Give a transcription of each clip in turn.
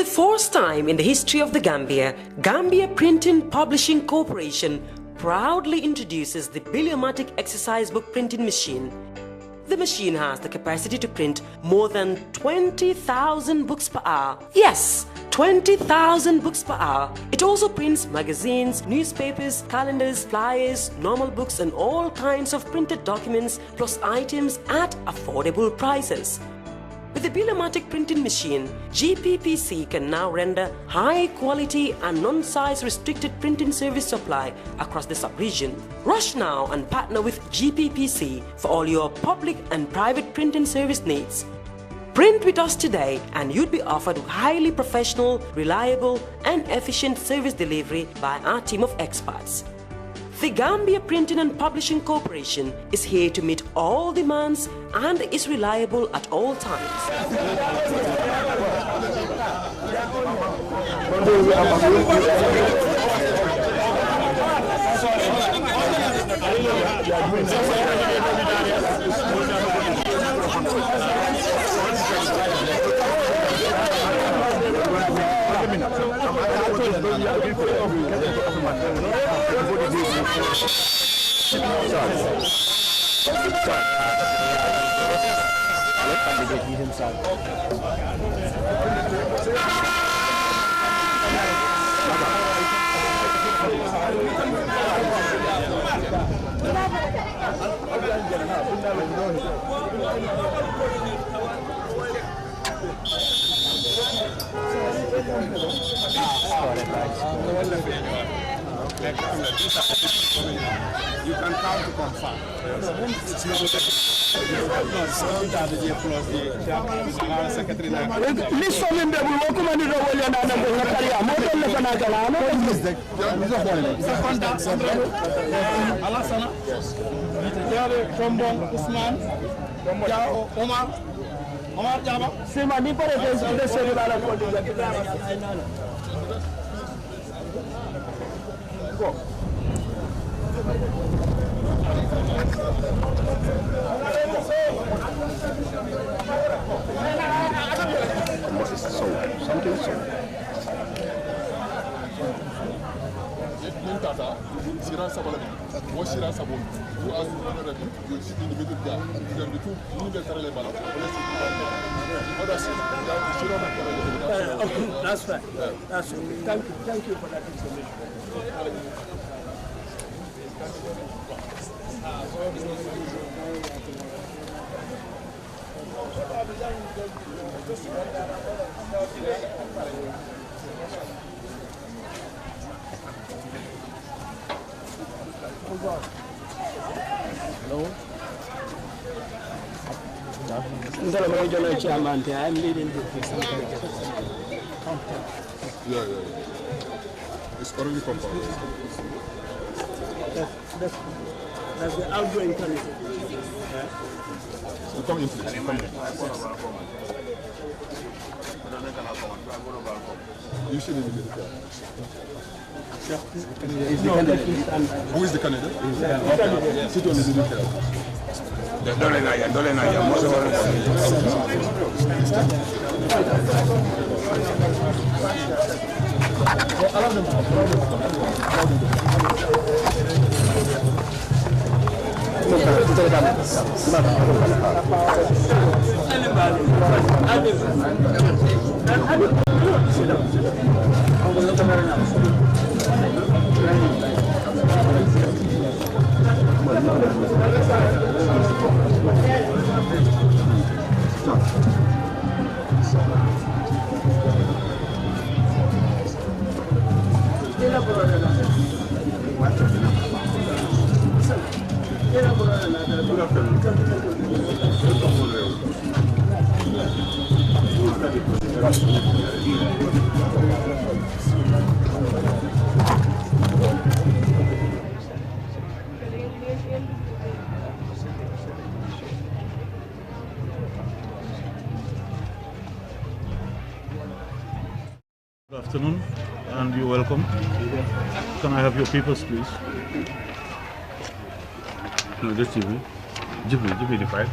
first time in the history of the Gambia, Gambia Printing Publishing Corporation proudly introduces the Biliomatic exercise book printing machine. The machine has the capacity to print more than 20,000 books per hour. Yes, 20,000 books per hour. It also prints magazines, newspapers, calendars, flyers, normal books and all kinds of printed documents plus items at affordable prices. With the Biliomatic printing machine, GPPC can now render high-quality and non-size restricted printing service supply across the sub-region. Rush now and partner with GPPC for all your public and private printing service needs. Print with us today and you'd be offered highly professional, reliable and efficient service delivery by our team of experts. The Gambia Printing and Publishing Corporation is here to meet all demands and is reliable at all times. You can count to confirm. That's right. That's right. Thank you for that information. Hello. I'm leading this. Yeah. It's already confirmed. That's the outgoing candidate. So come in, please. Come in. You should be the Who is the candidate? Sit on the Good afternoon, and you're welcome. Can I have your papers, please? No, just give me the file.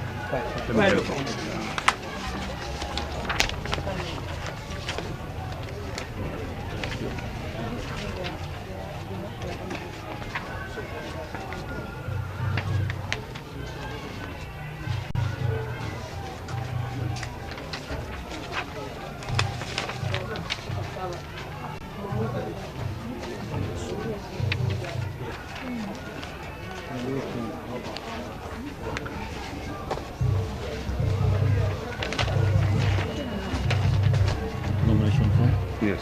Nomination form? Yes.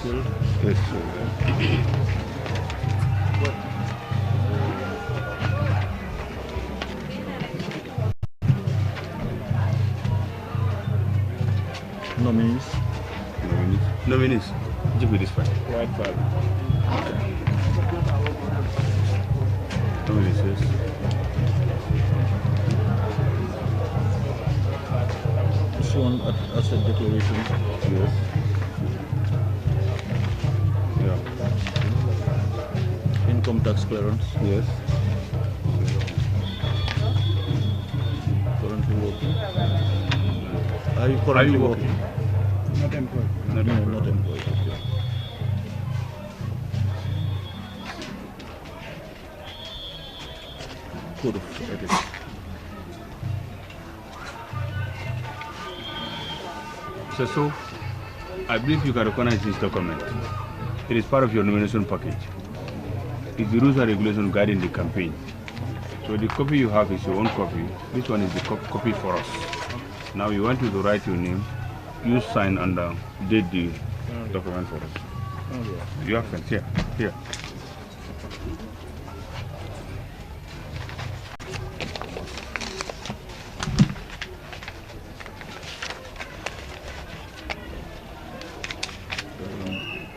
Yes. Nominees? Nominees. Give me this one. White flag. Nominees, yes. Sworn asset declaration? Yes. Yeah. Income tax clearance? Yes. Currently working? Are you currently working? Not employed. No, not employed. Okay. Code of ethics. So, I believe you can recognize this document. It is part of your nomination package. It's the rules and regulations guiding the campaign. So the copy you have is your own copy. This one is the copy for us. Now we want you to write your name, you sign and date the document for us. You have it here. Here.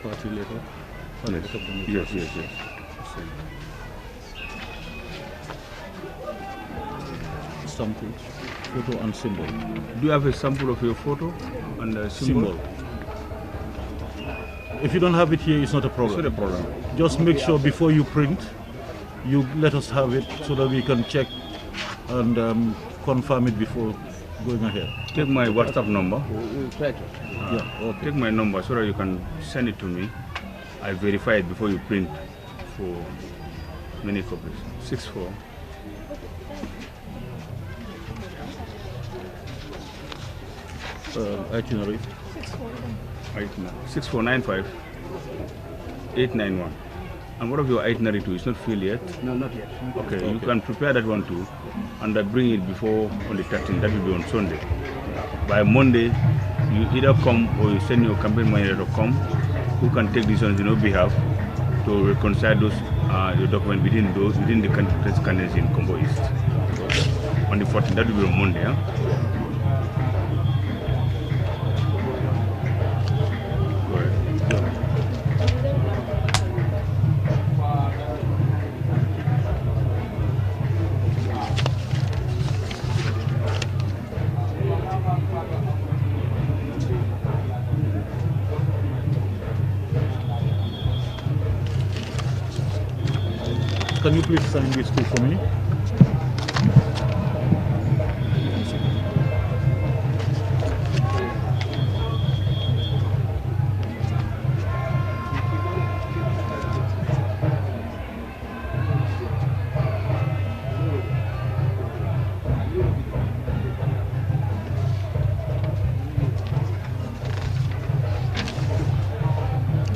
Party letter? Yes, yes, yes. Sample, photo and symbol. Do you have a sample of your photo and a symbol? If you don't have it here, it's not a It's problem. not a problem. Just make sure before you print, you let us have it so that we can check and confirm it before going ahead. Take my WhatsApp number. Yeah, okay. Take my number so that you can send it to me. I verify it before you print for many copies. 64. Itinerary. 6495 891. And what of your itinerary too? It's not filled yet? No, not yet. Okay, you can prepare that one too and bring it before on the 13th. That will be on Sunday. By Monday, you either come or you send your campaign manager to come who can take this on your behalf to reconcile those your document within the candidates in Combo East. On the 14th, that will be on Monday. Huh? Can you please sign this too for me?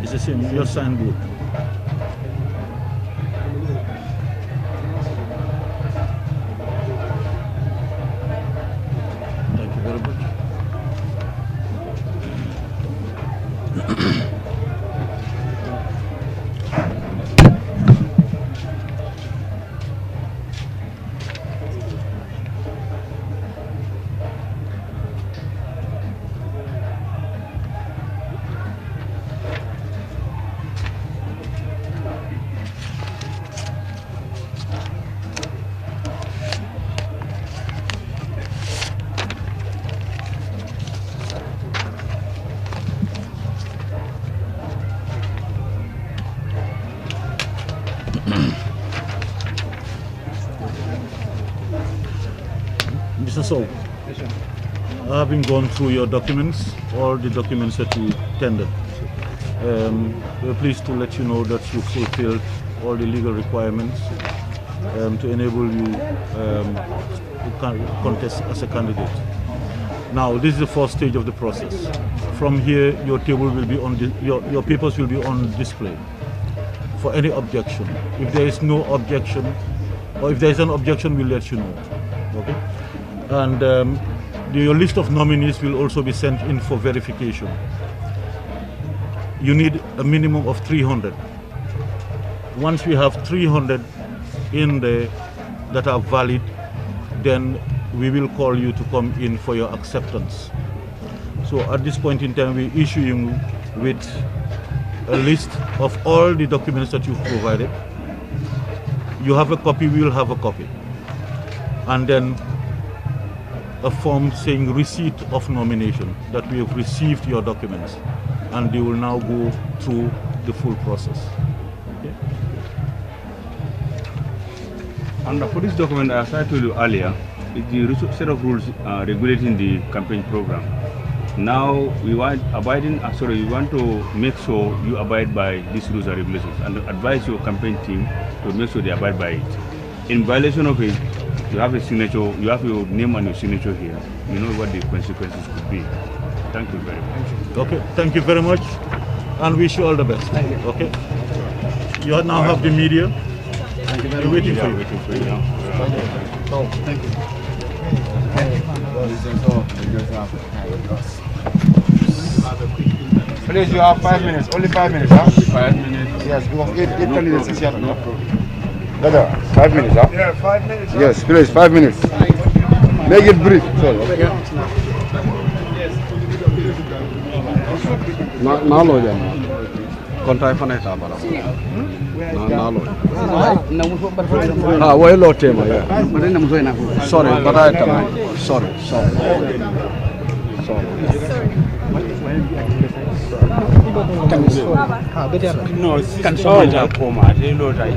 It's the same, your sign group. Thank you very much. Mr. Soul, having gone through your documents, all the documents that you tendered, we're pleased to let you know that you fulfilled all the legal requirements to enable you to contest as a candidate. Now, this is the first stage of the process. From here, your table will be on your papers will be on display for any objection. If there is no objection, or if there is an objection, we'll let you know. Okay, and your list of nominees will also be sent in for verification. You need a minimum of 300. Once we have 300 in there that are valid, then we will call you to come in for your acceptance. So at this point in time, we issue you with a list of all the documents that you've provided. You have a copy, we will have a copy. And then a form saying receipt of nomination, that we have received your documents. And they will now go through the full process. Okay. And for this document, as I told you earlier, it's the set of rules regulating the campaign program. Now we want to make sure you abide by these rules and regulations and advise your campaign team to make sure they abide by it. In violation of it, you have a signature, you have your name and your signature here. You know what the consequences could be. Thank you very much. Okay, thank you very much, and wish you all the best. Thank you. Okay. You now have the media. Thank you very We're much. waiting for you. Waiting for you now. Thank you. Please, you have 5 minutes. Only 5 minutes, huh? 5 minutes. Yes, because eight candidates is here. No problem. Brother, 5 minutes, huh? Yeah, 5 minutes. Yes, please, 5 minutes. Make it brief. Sorry. Nalo ya kontai fana ta bara nalo ah way lo tema ya sorry but I tam sorry No, can someone just come out? They know right.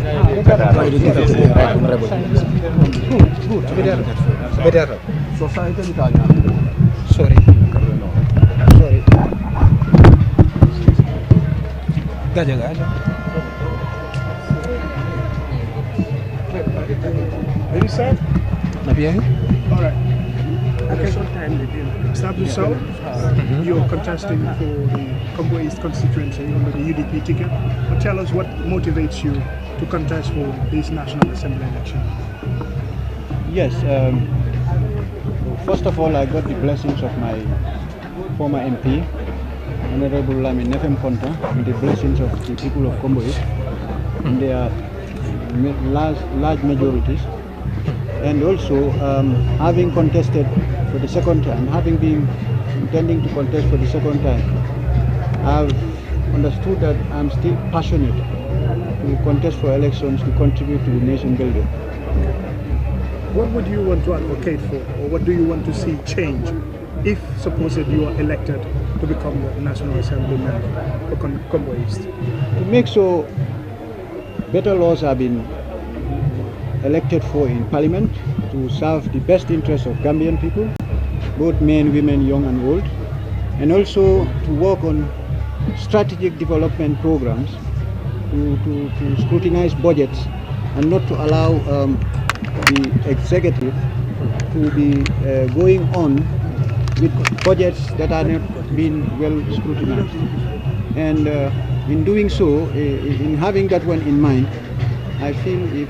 Better. society ta nya Sorry. Gaja. Ready, sir? Nabiyan? All right. Okay. Establish yourself. You're contesting for the Combo East constituency under the UDP ticket. But tell us what motivates you to contest for this National Assembly election. Yes. First of all, I got the blessings of my former MP, Honorable Lamin Nefem Konta, and the blessings of the people of Combo East, and their large majorities. And also, having contested for the second time, having been intending to contest for the second time, I've understood that I'm still passionate to contest for elections to contribute to the nation building. What would you want to advocate for, or what do you want to see change if, suppose that you are elected to become the National Assembly member for Combo East? To make sure better laws have been elected for in Parliament to serve the best interests of Gambian people, both men, women, young and old, and also to work on strategic development programs to scrutinize budgets and not to allow the executive to be going on with budgets that are not being well scrutinized. And in doing so, in having that one in mind, I feel if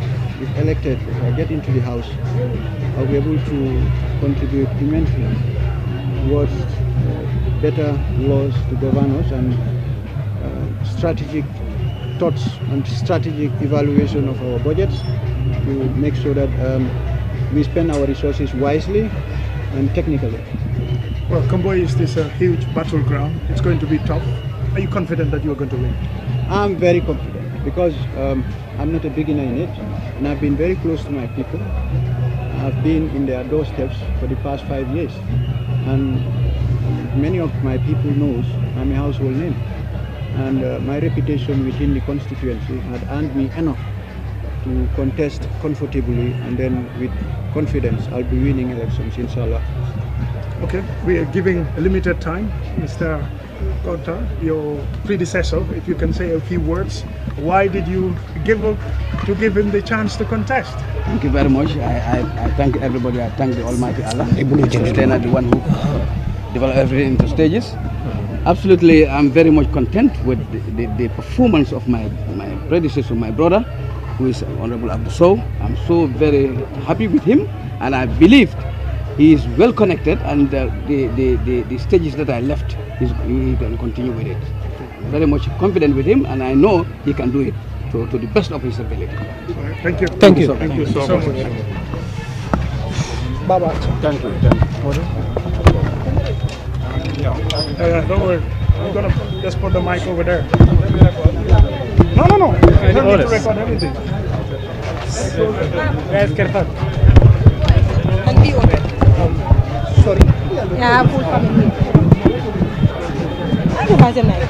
elected, if I get into the House, I'll be able to contribute immensely towards better laws to govern us and strategic thoughts and strategic evaluation of our budgets to make sure that we spend our resources wisely and technically. Well, Combo East is a huge battleground. It's going to be tough. Are you confident that you're going to win? I'm very confident because I'm not a beginner in it, and I've been very close to my people. I've been in their doorsteps for the past 5 years, and many of my people knows I'm a household name, and my reputation within the constituency had earned me enough to contest comfortably, and then with confidence I'll be winning elections, inshallah. Okay, we are giving a limited time. Mr. Kota, your predecessor, if you can say a few words, why did you give him the chance to contest? Thank you very much. I thank everybody. I thank the Almighty Allah, the one who developed everything into stages. Absolutely, I'm very much content with the performance of my predecessor, my brother, who is Honorable Abdul Sow. I'm so very happy with him, and I believe he is well connected, and the stages that I left, he can continue with it. I'm very much confident with him, and I know he can do it to the best of his ability. Thank you. Thank you. Thank you so much. Baba. Thank you. Don't worry. I'm gonna just put the mic over there. No. I don't need to record everything. Where's Kerr? Sorry. Yeah, full family. I can imagine that.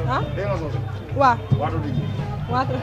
Huh? What? Water.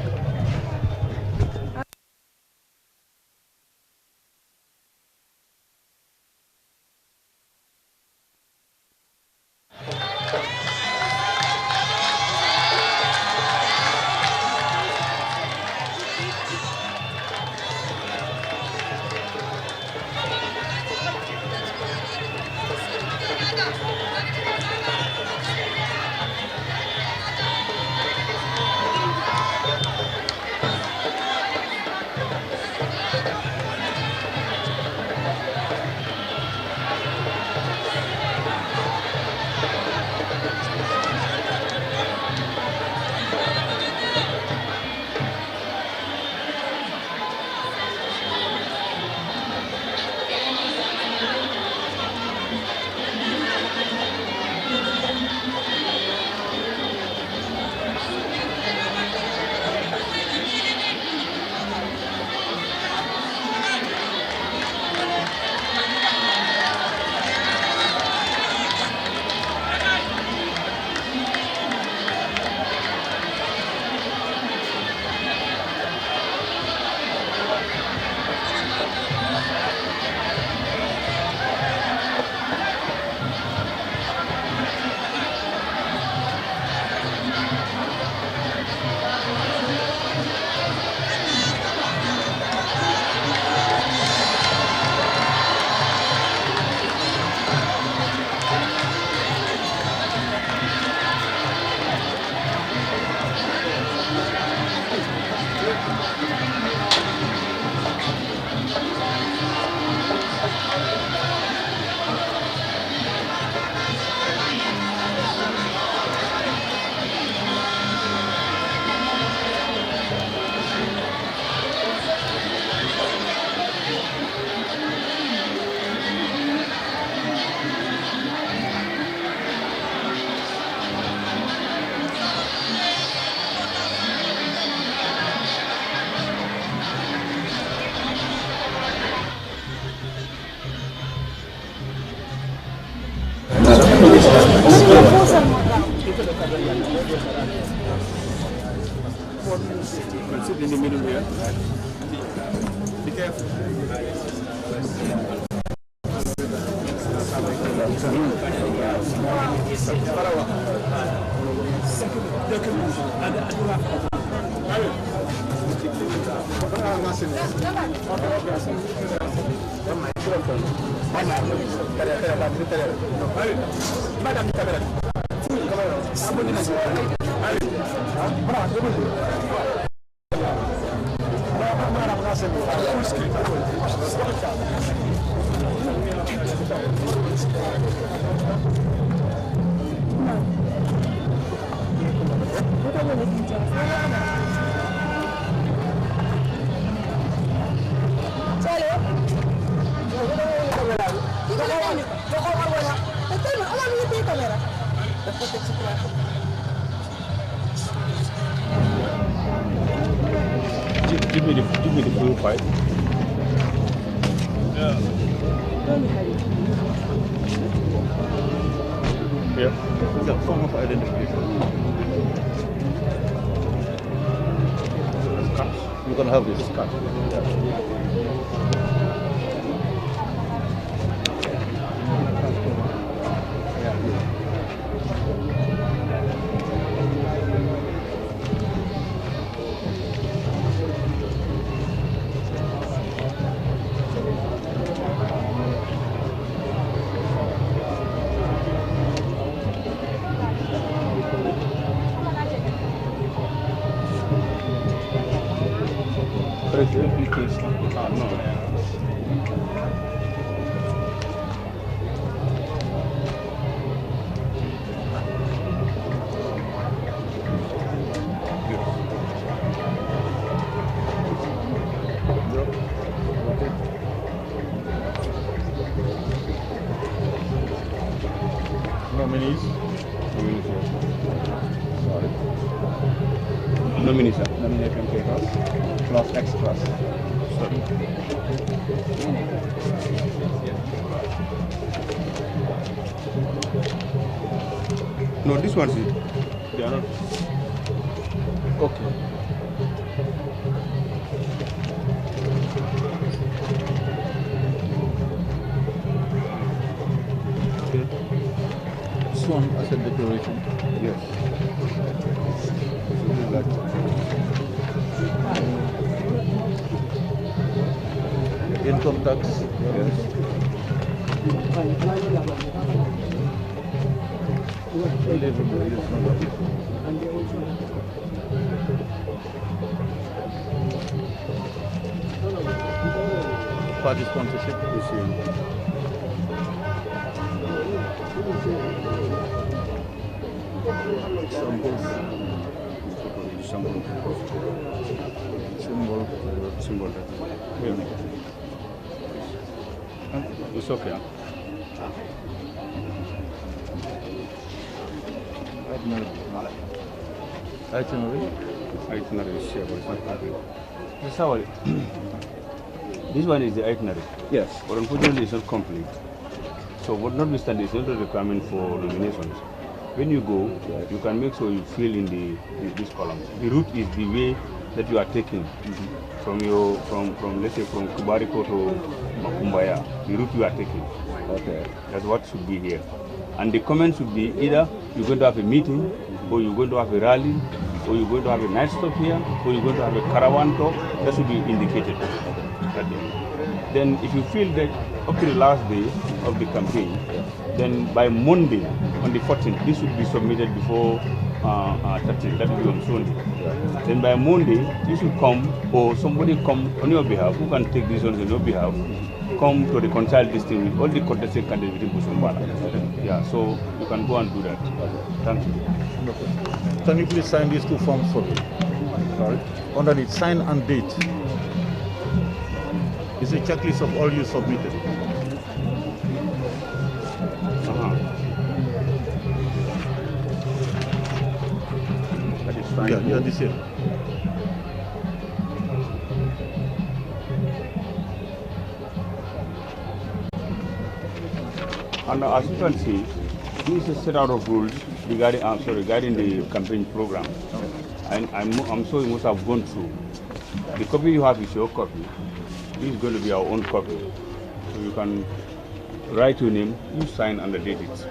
Sit in the middle here. Be careful. Give me the full fight. Yeah. Yeah. It's a form of identification. You're gonna have this cut. Yeah. case? No. Nominees? Sorry. Nominee, sir. Nomination papers plus extras. Sorry. No, this one's it. They are not. Okay. Sworn as a declaration. Yes. Income tax. Yes. Party sponsorship. Symbol. It's okay. Huh? Itinerary. Itinerary is here, but it's not happy. This is how this one is the itinerary. Yes. But unfortunately, it's not complete. So, what notwithstanding, it's not a requirement for nominations. When you go, you can make sure you fill in these columns. The route is the way that you are taking from let's say from Kubariko to Makumbaya. The route you are taking. Okay. That's what should be here. And the comment should be either you're going to have a meeting, or you're going to have a rally, or you're going to have a night stop here, or you're going to have a caravan talk. That should be indicated. Then if you feel that up to the last day of the campaign, then by Monday, on the 14th, this should be submitted before 13th, that will be on Sunday. Then by Monday, you should come, or somebody come on your behalf, who can take decisions on your behalf, come to reconcile this thing with all the contested candidates within Busumbala. Yeah, so you can go and do that. Thank you. Can you please sign these two forms for me? Sorry? Underneath, sign and date. It's a checklist of all you submitted. That is fine. Yeah, this here. And as you can see, this is a set out of rules regarding the campaign program. And I'm sure you must have gone through. The copy you have is your copy. This is going to be our own copy. So you can write your name, you sign and date it.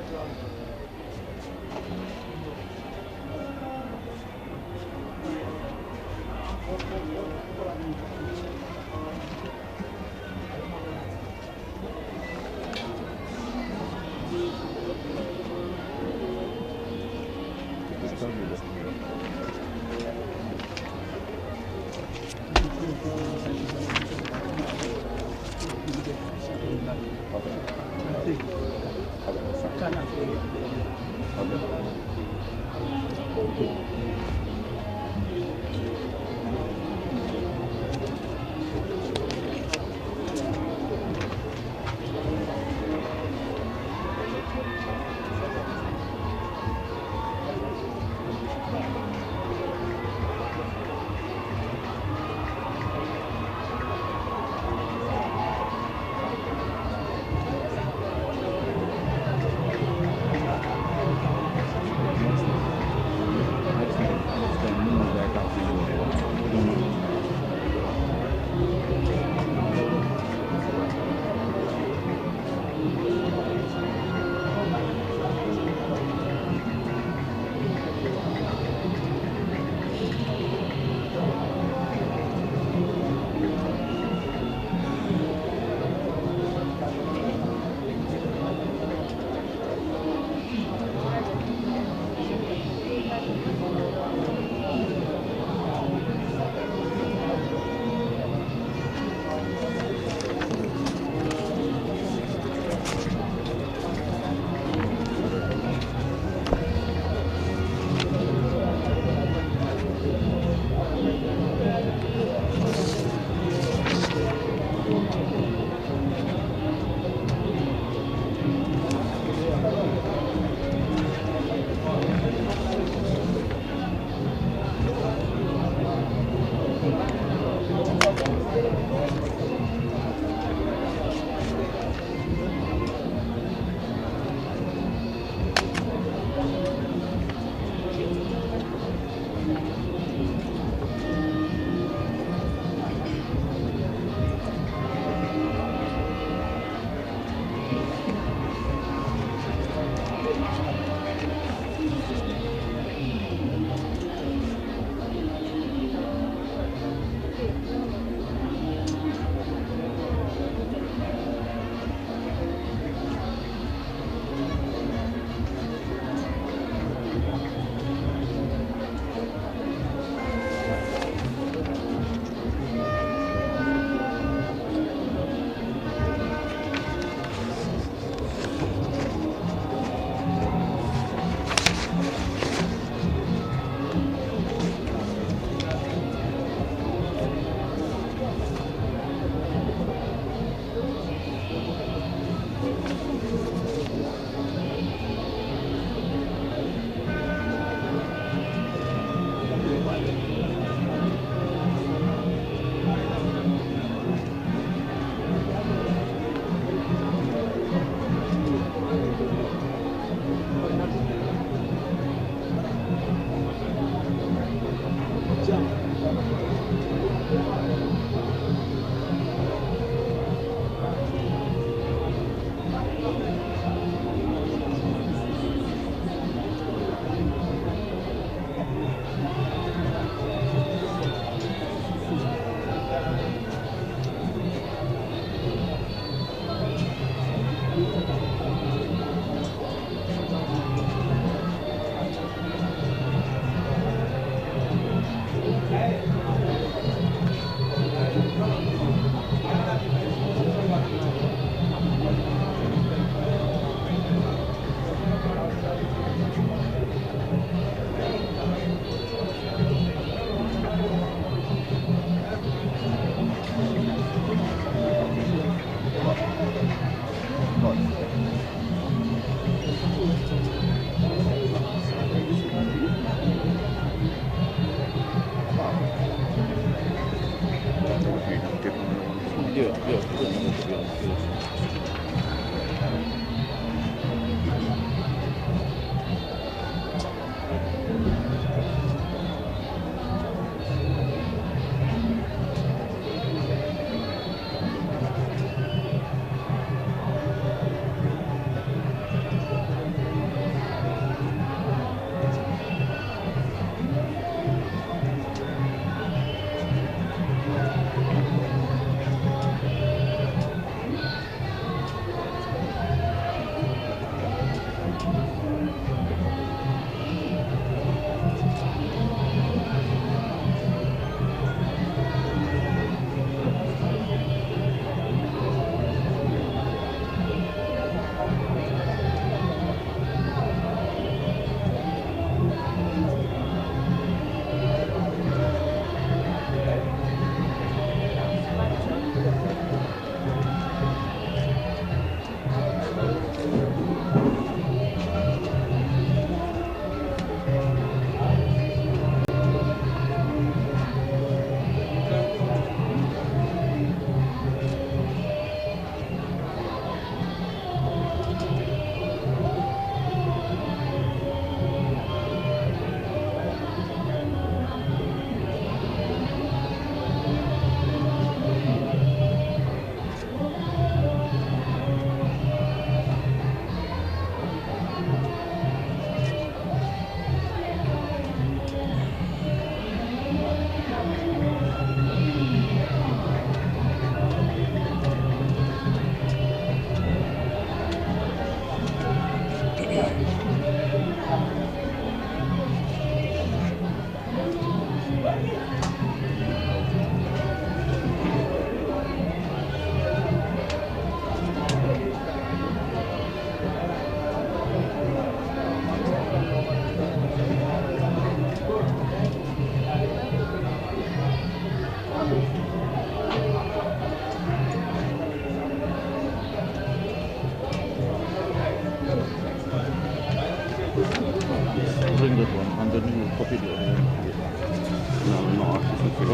Bring that one, and then you copy the other one. No,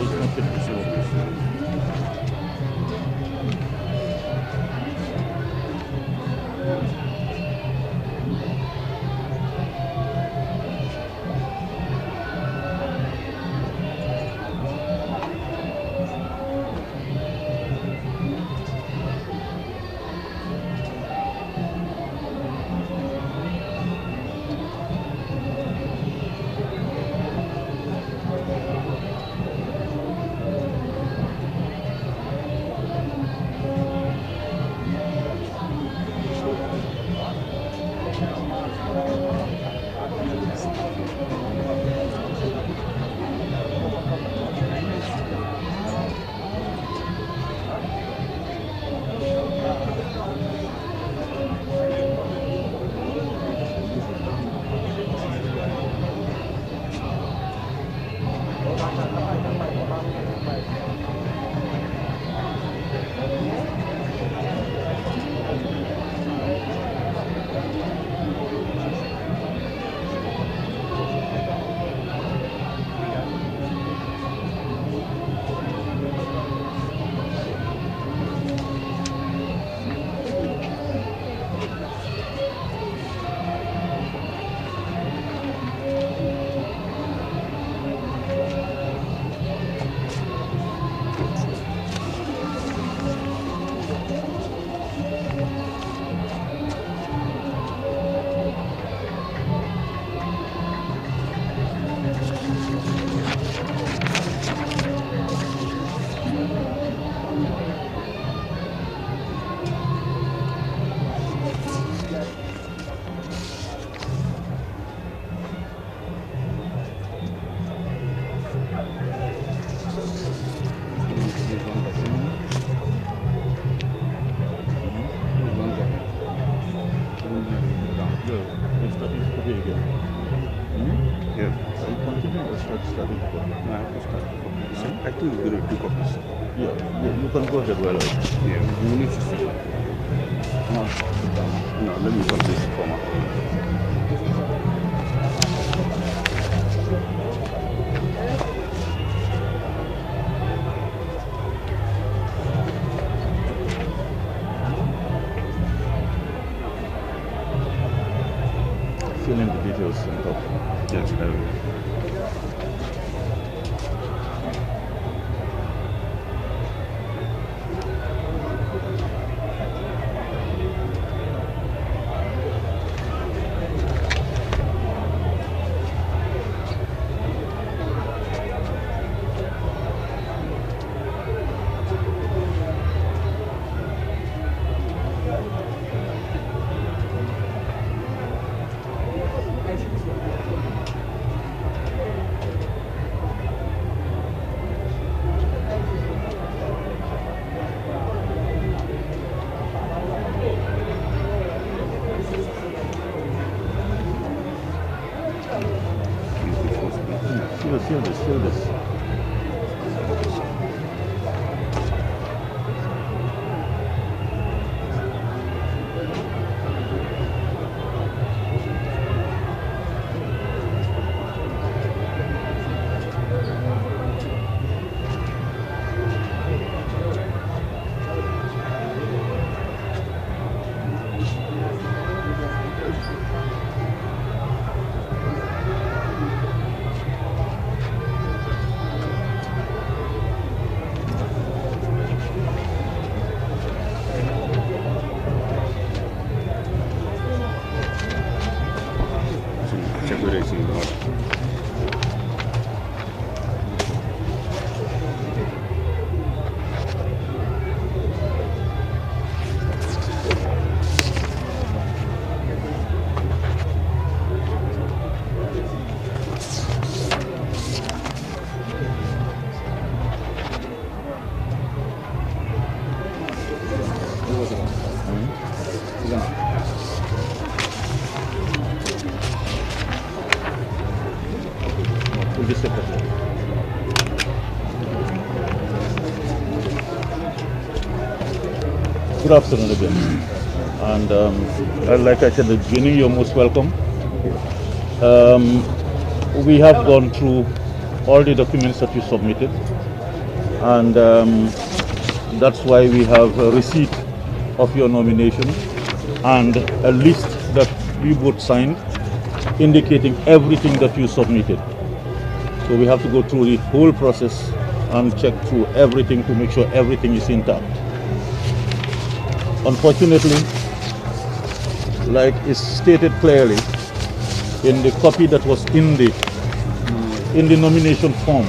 It's not finished. I think we're going to do copies. Yeah, you can go ahead while I... Yeah, we need to see. No, let me complete the format. Fill in the details on top. Yes, I will. Feel this. the Secretary. Good afternoon again. And like I said at the beginning, you're most welcome. We have gone through all the documents that you submitted, and that's why we have a receipt of your nomination and a list that we both signed indicating everything that you submitted. So we have to go through the whole process and check through everything to make sure everything is intact. Unfortunately, like is stated clearly in the copy that was in the nomination form,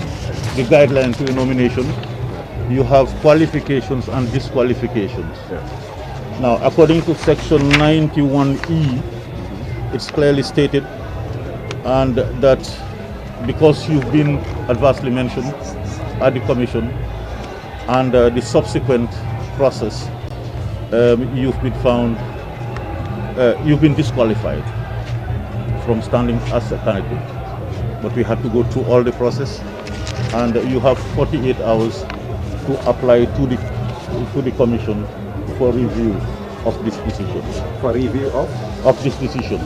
the guideline to the nomination, you have qualifications and disqualifications. Yeah. Now, according to section 91E, it's clearly stated, and that because you've been adversely mentioned at the commission and the subsequent process, you've been found, you've been disqualified from standing as a candidate. But we had to go through all the process, and you have 48 hours to apply to the commission for review of this decision. For review of? Of this decision.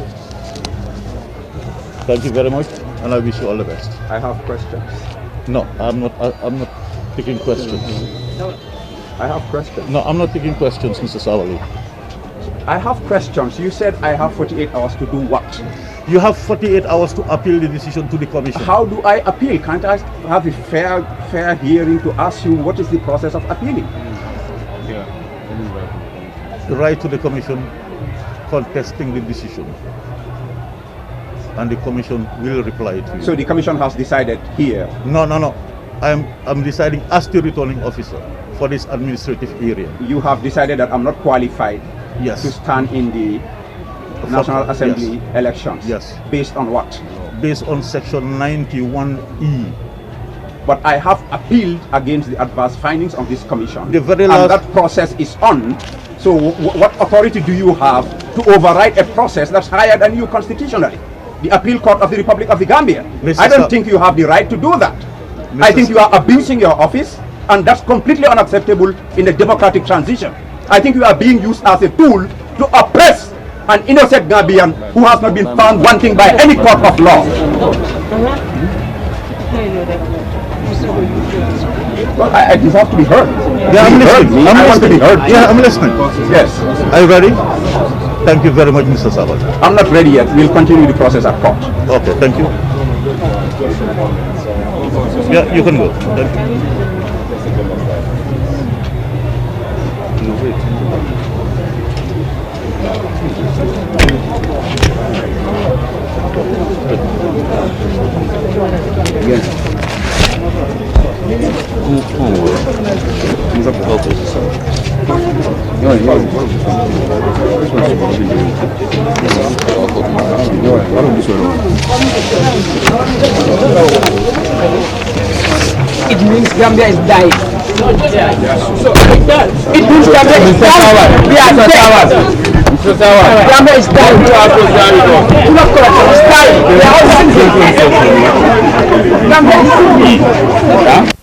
Thank you very much, and I wish you all the best. I have questions. No, I'm not taking questions. I have questions. No, I'm not taking questions, Mr. Sawali. I have questions. You said I have 48 hours to do what? You have 48 hours to appeal the decision to the commission. How do I appeal? Can't I have a fair hearing to ask you what is the process of appealing? Write to the commission contesting the decision, and the commission will reply to you. So the commission has decided here? No. I'm deciding as the returning officer for this administrative area. You have decided that I'm not qualified, yes, to stand in the National Assembly, yes, elections? Yes. Based on what? Based on section 91E. But I have appealed against the adverse findings of this commission. The very last... And that process is on. So what authority do you have to override a process that's higher than you constitutionally? The Appeal Court of the Republic of the Gambia. I don't think you have the right to do that. I think you are abusing your office, and that's completely unacceptable in a democratic transition. I think you are being used as a tool to oppress an innocent Gambian who has not been found wanting by any court of law. Well, I deserve to be heard. Yeah, I'm listening. I want to be heard. Yeah, I'm listening. Yes. Are you ready? Thank you very much, Mr. Sabat. I'm not ready yet. We'll continue the process at court. Okay, thank you. Yeah, you can go. Thank you. It means Gambia is dying. So it means Gambia is dying. We are dead. Gambia is dying. Not correct. It's dying. We are all sinking. Gambia is sinking.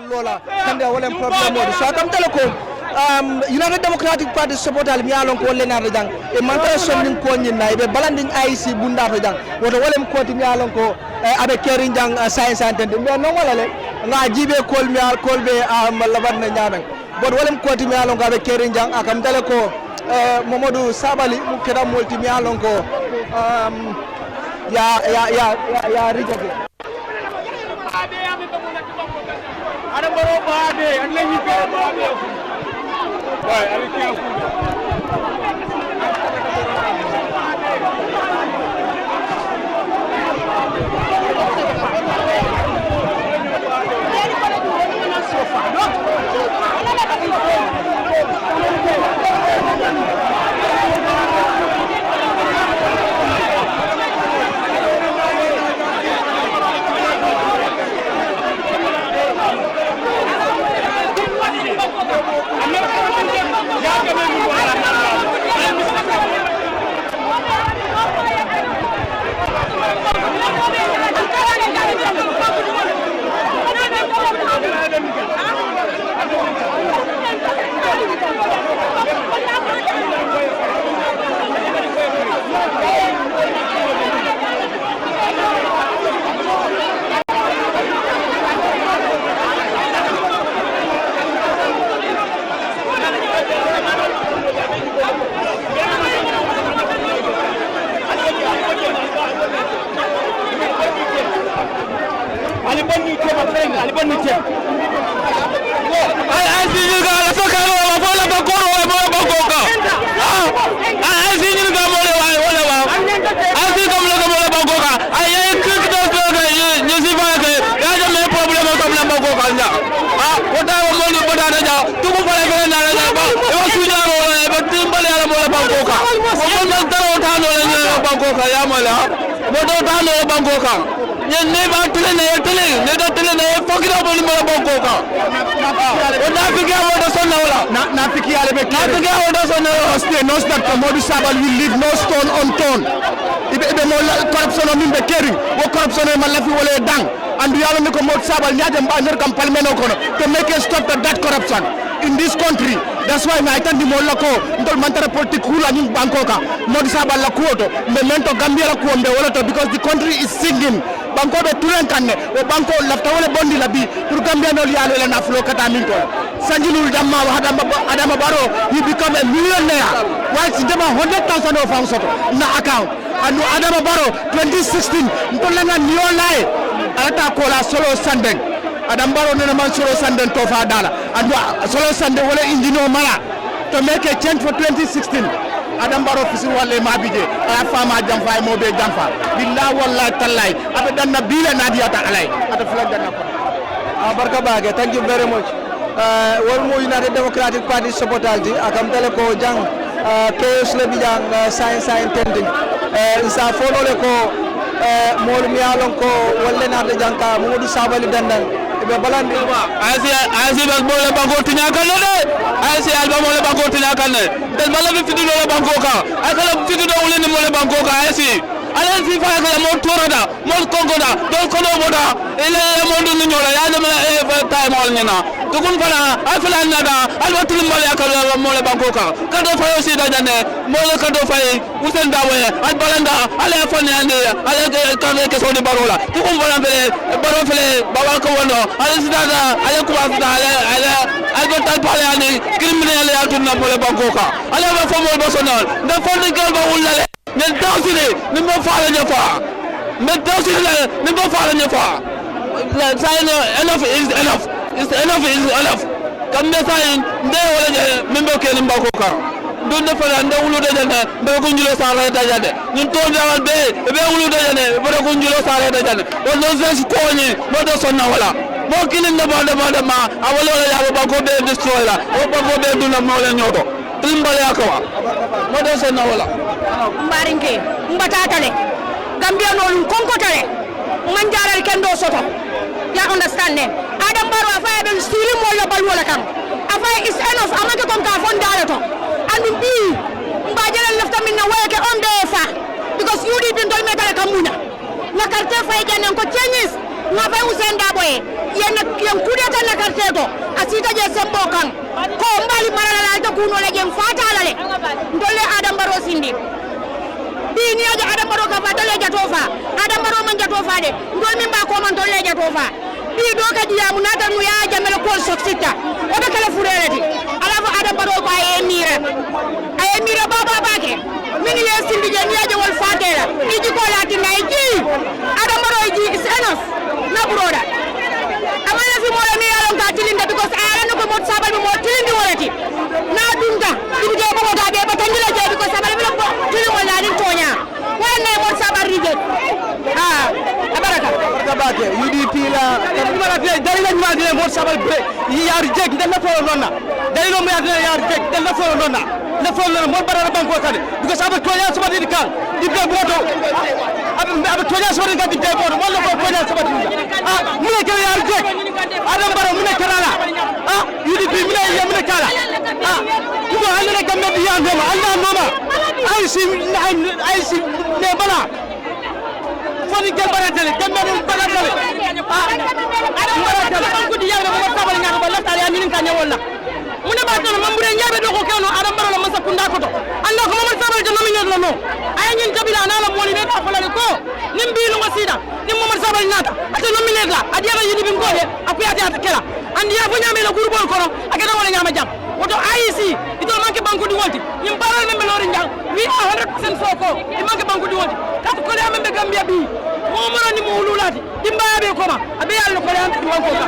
Lola kande wolem problem wodi so kam telekom United Democratic Party supportal mi alon ko wolle narde jang e mantra sonnin ko nyinna e be balandin IEC bunda to jang woto wolem ko ti mi alon ko abe Kerr jang science antende be non wala le nga jibe kol mi al kol be laban na nyamen bod wolem ko ti mi alon ko abe Kerr jang akam tele ko Mamadou Sabali mu kedam molti mi alon ko ya rijake ada baru baade, ada lagi baade. Modou Sabal will leave no stone unturned. Ibe mo corruption o mimbe Kerr wo corruption e malafi wole dang and yalla ni ko Modou Sabal nyaade mba nder kam palmeno kono to make a stop to that corruption in this country. That's why I tandi mo lako ndol mantara politique hula nyum banko ka Modou Sabal la kuoto mbe mento Gambia la kuombe wala to because the country is singing banko be tulen kanne o banko lafta wala bondi labi pour Gambia no yalo la naflo kata min ko sanjinul damma adama baro he become a millionaire while jama 100,000 of pounds na account and adama baro 2016 ndolanga niyo lay ata ko la solo sandeng adam baro nena man solo sandeng to fa dala and solo sandeng wala engineer mala to make a change for 2016 adam baro fisir walle mabije ala fama jamfa mo be jamfa billahi wallahi tallahi abadan nabila nadiyata alay ata fulagana ko barka bage, thank you very much. Wolmo United Democratic Party supportaldi akam tele ko jang chaos le bijang science intending isa fono le ko mol mi alon ko wolle na de janka Modou Sabali dandan be balandi asi bas bole banko tinya kan de asi alba mole banko tinya kan de mala be fidu le banko ka akala fidu do wole ni mole banko ka asi ala si fa kala mo torada mo kongoda do kono boda ele mo ndu nyola ya de mala e time ol nyina to kun fana afala nada alba tulim mala akala mo le banko ka kado fa yo si da jane mo le kado fa usen dawe al balanda ala fa ne ande ala ke so di barola to kun fana fele baro fele baba ko wono ala si dada ala ko afta ala alba tal pale ani criminel ya tunna mo le banko ka ala ba fa mo do sonal da fa ni gal ba wulale men tawsile ni mo faala nyafa men tawsile ni mo faala nyafa la sayno enough is enough is enough kam me sayin nde wala je men bo ken mbako ka do ne fala nde wulu de jane be ko njulo sala da jade ñun to dawal be wulu de jane be ko njulo sala da jade on no ses ko ni mo do sonna wala mo kilin na bada ma awala wala ya ba ko be destroy la o ba ko be duna mawla nyoto timbale akawa mo do sonna wala mbarinke mbatatale Gambia no konkotale manjaral kendo soto ya understand ne adam baro afa ben stili mo yo bal wala kam afa is enough amaka kon ka fon dala to and bi mbajala lafta min na wake on the fa because you didn't tell me kala kamuna na karte fa jane ko chenis na fa usenda boye yen kudeta na karte to asita je sembo kan ko mbali marala la to kuno le jem fatala le ndolle adam baro sindi dini aja adam baro ka fa dole jato fa adam baro man jato fa de ndol min ba ko man dole jato fa bi do ka diamu nata nu ya jamel ko soksita o be kala furelati ala fa adam baro ko ay mira baba bake min ye sindi je ni aja wal fatela iji ko lati nay ji adam baro ji is enough na broda amana fi mo la mi yalon ka tilinde because ayana ko Modou Sabal mo tilindi wolati na mine mo sabal bre ya reject den la fo lonna dalilo mo ya reject den la fo lonna le fo lonna mo bara banko kade because aba toya sabati di kan di be boto aba toya sabati di be boto mo la ko toya sabati mine ke ya reject adam bara mine karala UDP mine ya mine kala ko halere gambe bi ya ndema Allah mama ay si ne bala foni gel baratale gambe baratale ko di yaga mo sabal ngaka balla tali aminin ka nyawolla mune ba tan mambure nyabe do ko keno adam baro la masa kunda ko to anda ko mo sabal de nominate la no ay ngin jabila na la moni be ka falale ko nim bi lu wasida nim mo sabal nata ate nominate la adiya yidi bi ngode akuyati ata kala andi ya bo nyame la gurbol ko akeda wala nyama jam woto IEC ito manke banku di wonti nim baral membe lori njang wi 100% foko e manke banku di wonti kat ko le ambe Gambia bi mo mara ni mo lulati dimba be ko ma abe yalla ko le ambe di wonko ya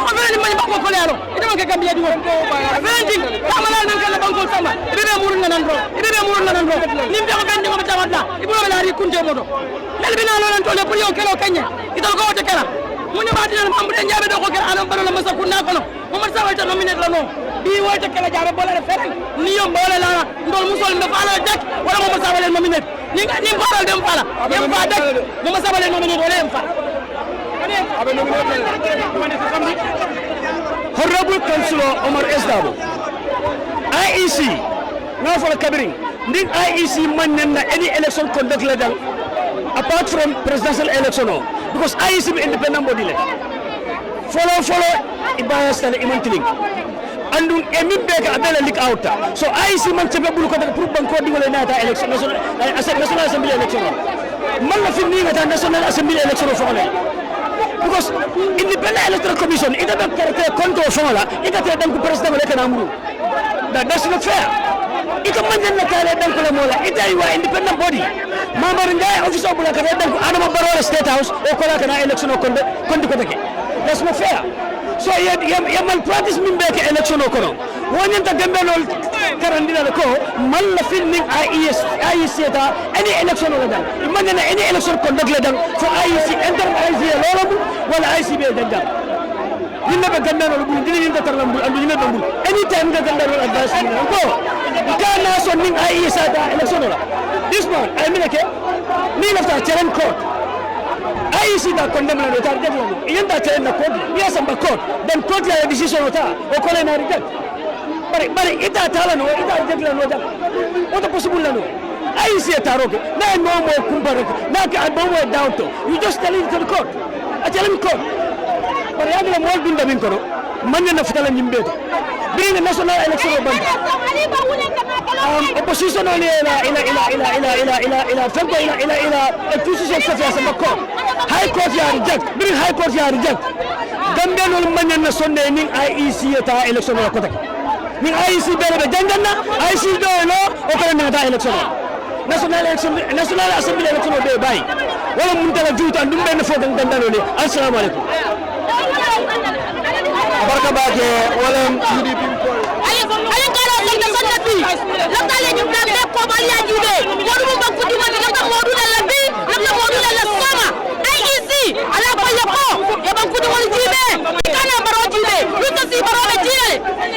ko ni mani banko ko le alo ito manke Gambia di wonko aventi kamala nan kala banko sama ibe be murun nan do nim be ko bendi ko tawalla ibo la ri kunte moto mel bina lo nan to le pour yo kelo kenya ito ko wote kala muni ba dina mambe nyabe do ko kala alam baro la masa kunna kono mo mar sa wata nominate la no bi wote kala jabe bolale feren ni yo bolale la ndol musol mbe fala dak wala mo sabale nominate ni bolal dem fala dem fa dak mo sabale nominate wala dem fa abe nominate Honorable Councillor Omar Esdabo IEC now for Kabiring ndin IEC man na any election conduct la dal apart from presidential election because IEC be independent body le follow ibaya stale imantiling andun emin be ka abela leak out so IEC man tebe bulu ko pour banko di wala nata election national assembly election man la finni ngata national assembly election fo le because independent electoral commission ida be karte konto fo la ida te dan ko president le kana muru that's not fair iko manjen na kale dan ko le mola ida wa independent body member ndai office of la kale dan ko adama barole state house o ko la kana election konde ko take that's not fair so ya mal practice min be ke election ko no wonin ta gambe lol karandina ko mal la filming IEC ta any election la dal imagine any election conduct la dal for IEC enter IEC lolamu wala IEC be dal yimbe be gambe lol bu dini yimbe tarlam bu andu yimbe bambul anytime de gambe lol advice ko kana so ning IEC ta election la this one I mean ke ni lafta challenge court IEC da condemn la tar def la yenda challenge na court yes amba court then court ya decision ota o ko le na reject bari ita tala no ita reject la no da what possible la no IEC taroke na no mo kumbare na ka abo mo down to you just tell it to the court a challenge court bari ya mo binda min kono man na futala nyimbe to bring the national election ban opposition on ila fambo ila institution sofa sama court high court ya reject bring high court ya reject Gambia no man na sonde ning IEC ta election la kota ning IEC be janganna IEC do no o ko na ta election national assembly election be bay wala mun tala juuta dum ben fo Gambia no ni assalamu alaikum barka baake wala UDP ali kala sonde sonnati lokale ñu dambe ko bal ya jude modu mo bakku di wadi naka modu la bi naka modu la sama IEC ala ko yako e banku di wali jibe kana baro jibe luto si baro be jile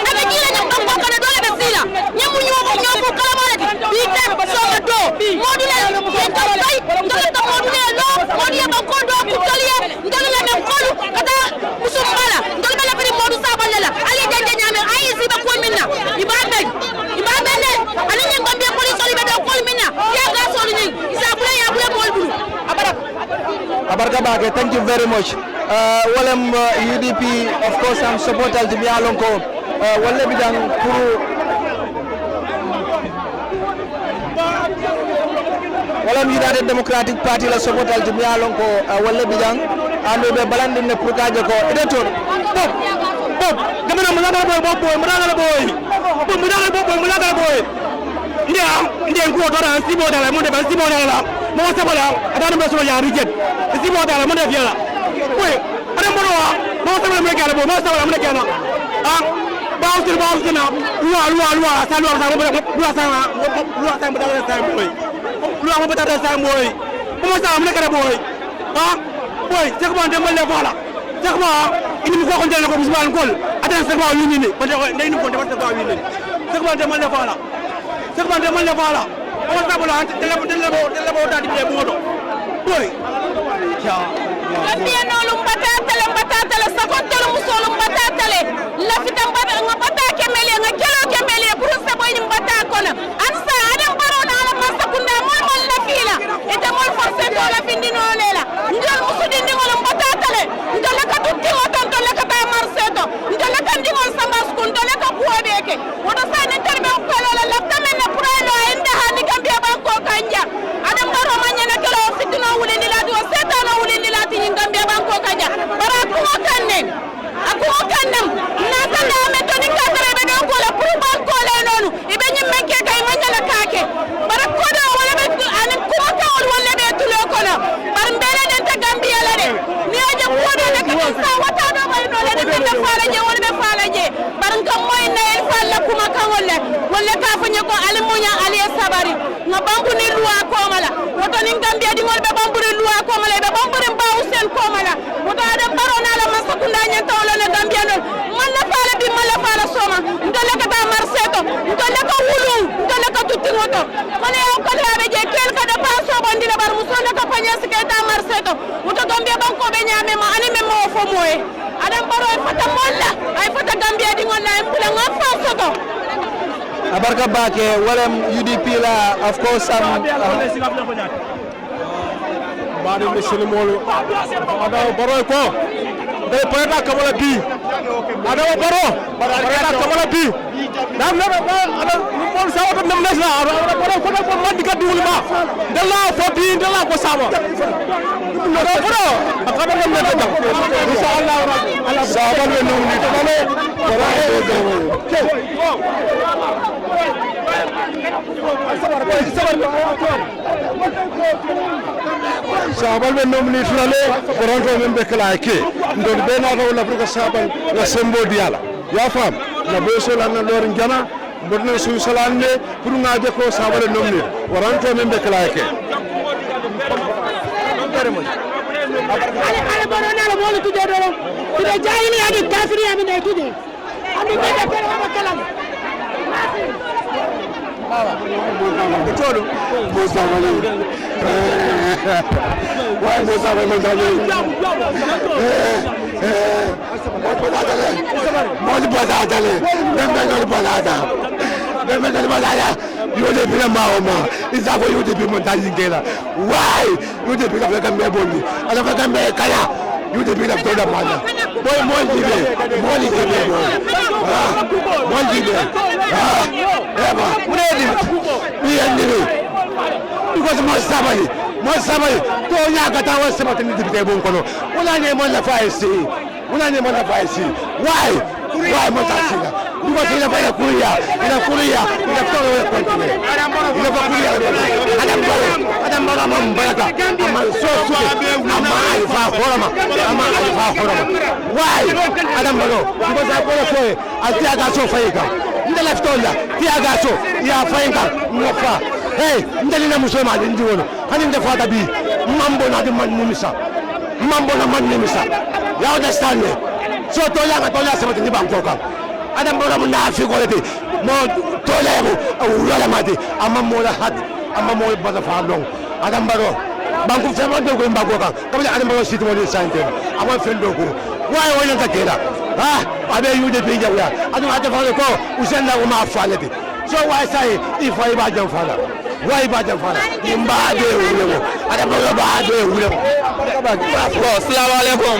abe jile ñu banko kana dole be sila ñamu ñomu kala malati bi te so do modu la ko bay ngala ta modu la no modu ya banko do ku toliye ngala la men kolu kata musumbala ngala la bi modu sabal la ali janje ñame IEC ba ko minna ibabe ani ñe Gambia police oli be do ko minna ya ga so ni isa bula ya bula mol bulu abarka baake thank you very much walam UDP of course am supportal di bialon ko wala bi dang pour walam United Democratic Party la supportal di bialon ko wala bi dang ando be balande ne pour kaje ko editor bob gamana mala boy ndiye ko dora sibo dala mo de ba sibo dala mo sabala adana be so ya rijet sibo dala mo de fiala we ada mo mo sabala mo kala mo sabala mo kala bawsir na lua sa mo dala sa boy lua mo dala sa boy mo sa mo kala boy boy je ko ndem le voila je ko ini ko ndele ko musman kol atan sa ba wini ni ko ndey ni ko de ta ba wini sa ba de man la fala sa ba de man la fala o sa bula de la bo da di be modo boy ya Gambia no lu mbatatale sakotolo musolo mbatatale la fitam baba nga bata kemele nga kelo kemele pour sa boy mbata kona ansa adam barona ala masakunda mol la fila ete mol forse to la findi no lela ndol musudi ndingol mbatatale ndol ka tutti ngoton to la ka ta marseto ndol ka ndingol sambas kun to la ka kuobeke wodo sa ne terbe ko la lafta men na pralo enda handi Gambia banko kanja adam baro manyana kelo fitino wuli ni la do setano wuli ni la tin Gambia banko kanja bara ko kannen ako kannam na tanda me to ni ka tere be ko la pour banko le nonu ibe nyim menke kay manyala kake bara ko do wala be ani ko ka wala be tulo ko na bar mbele den ta Gambia la de ni aje ko do de ka sa wata do bay no le de be faala je wala be faala je bar ngam moy nayel falla kuma kan wala ka fanya ko ali munya ali sabari nga bambu ni loi ko mala woto ni Gambia di ngol be bambu ni loi ko mala be bambu ni ba usen ko mala woto adam barona la masakunda nyen tawlo le Gambia non man la faala bi man la faala soma ndole ka ta marseto ndole ka wulu ndole ka tutti ngoto mane o ko la be je kel ka da paso bandi la bar musonda ka panya sike ta marseto woto Gambia banko be nyame ma ani memo fo moye adam baro e fata molla ay fata Gambia di ngol la mbula nga fa soto abarka bake walem UDP la of course bari monsieur molo ada baro ko de poeta kamala bi ada baro poeta kamala bi nam na ada mol sawa nam nasla ada baro ko man dikat dul ma dalla foti dalla ko sama ada baro akaba nam na ta inshallah Allah sabar we no ni tane sabal be nomni fulale boronto men be kala ke ndon be na ko la ko sabal la sembo diala ya fam na be so la na lor ngana bodna su salanne pour ngaje ko sabal nomni boronto men be kala ke ale borona la molu tudde do tudde jahili adi kafiri ami ne tudde ami be be ko kala Betul. Musa mana? Wah Musa memang tanya. Mau dibuat apa le? Memang dibuat apa? Memang dibuat apa? UDP na maoma. Isa ko UDP montaji ngela. Why? UDP na kama mboni. Ana kama kaya. UDP na kutoda mana. Boy jibe. Boy jibe. Eba, uredi. Niendele. Because mo sabali. To nyaka tawa sema tani dipite bonkono. Una ne mo la faisi. Why mo tasina? Because ina baya kuria. Ina toa wewe kontine. Ina kuria. Adam bala mambaraka. Ama so ama alifa horama. Why? Adam balo. Because akola soe. Atiaga so faika. Ndela ftonda tiagaso ya fainga ngofa hey ndeli musoma ndi wono hani ndefata bi mambo na man nimisa ya understand me so tola sabati ndi bankoka adam bola mun afi ko leti mo tolego wala mati amma mola hat amma mo bada falong adam baro banku fema do ko mbagoka kabla adam baro siti mo ni sante amma fendo ko why wona takela abe UDP jawa adu ate fa ko usenda ko ma falete so why say if I ba jam fala imbaade wulewo ada ba baade wulewo assalamu alaikum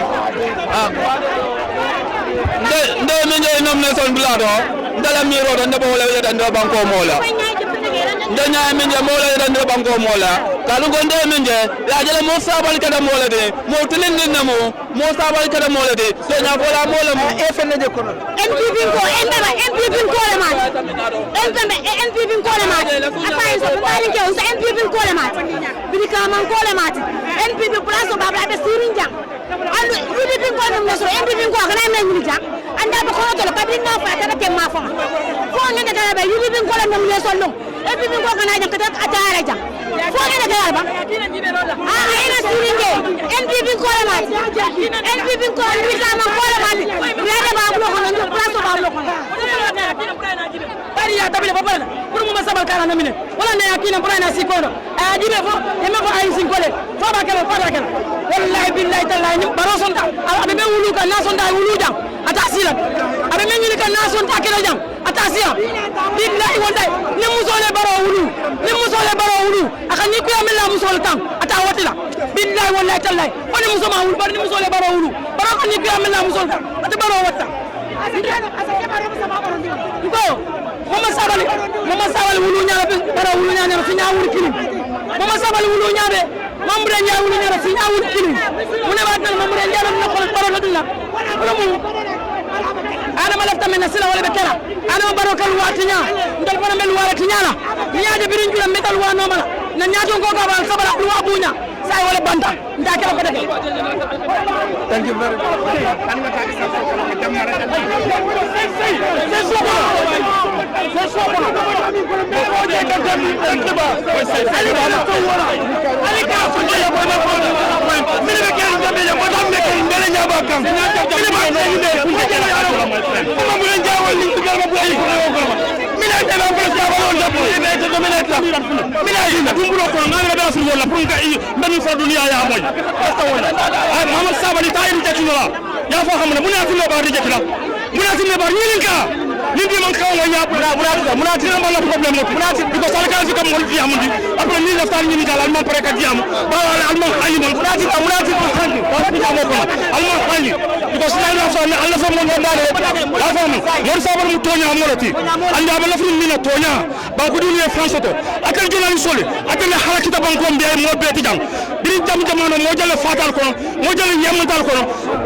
nde minje nomination blado ndala miro do ndebo wala yeda ndo banko mola ndanya minje mola yeda ndo banko mola kalu gonde minje ya jele mo sabal kada mola de mo tilindin namo mo sabal kada mola de so nya bola mola mo efene de kono NPP ko endaba NPP ko le mat endaba NPP ko le mat afay so bari ke so NPP ko le mat Brikama ko le mat NPP place babla be sirinja andu UDP ko no so NPP ko kana men ni ja anda ba ko to le babli na fa ta ke ma fa ko ne daga be UDP ko le no so no NPP ko kana jang kata atara jang fo ngene ga yarba ina suringe NPP ko la mat NPP ko ni sama ko la mat rede ba blo ko non place ba blo ko bari ya tabile ba bana pour mo sabal kala na mine wala ne yakina brana sikono jibe fo e ma ko ay sinkole fo ba kala wallahi billahi tallahi ni baro sonta abe be wulu kan na sonta wulu jang atasila abe men ni kan na sonta kala jang atasila billahi wallahi ni musole baro wulu aka ni ko amela musole tam ata watila billahi wallahi tallahi woni musoma wulu bar ni musole baro wulu baro kan ni ko amela musole tam ata baro watta ko mama sabali wulu nyaara be baro wulu nyaara fi nyaawul kilim mama sabali wulu nyaabe mambre nyaawul nyaara fi nyaawul kilim mune batal mambre nyaara na ko baro ladula mu ana malafta men sila wala bekera ana barokal watinya ndal bana mel wala tinyala nyaaje birin jula metal wa no mala na nyaajo ko ga bal sabara lu abunya say wala banda ndakela ko def thank you very Nindi man kaw nga yaap muna tina mbala problème mo muna ti ko sala kan fi kam ngol fi amundi après ni la tan ni dal alman pare ka diam ba wala alman khali mon muna ti ko khandi ba ti diam ko alman khali ko sala na so na Allah so mo ngandale la fam mor sabar mu tonya amolati anda ba la fi mina tonya ba ko duni France to akal jonali sole akal halakita banko mbe mo be ti jang biri jam jamano mo jale fatal ko mo jale yemantal ko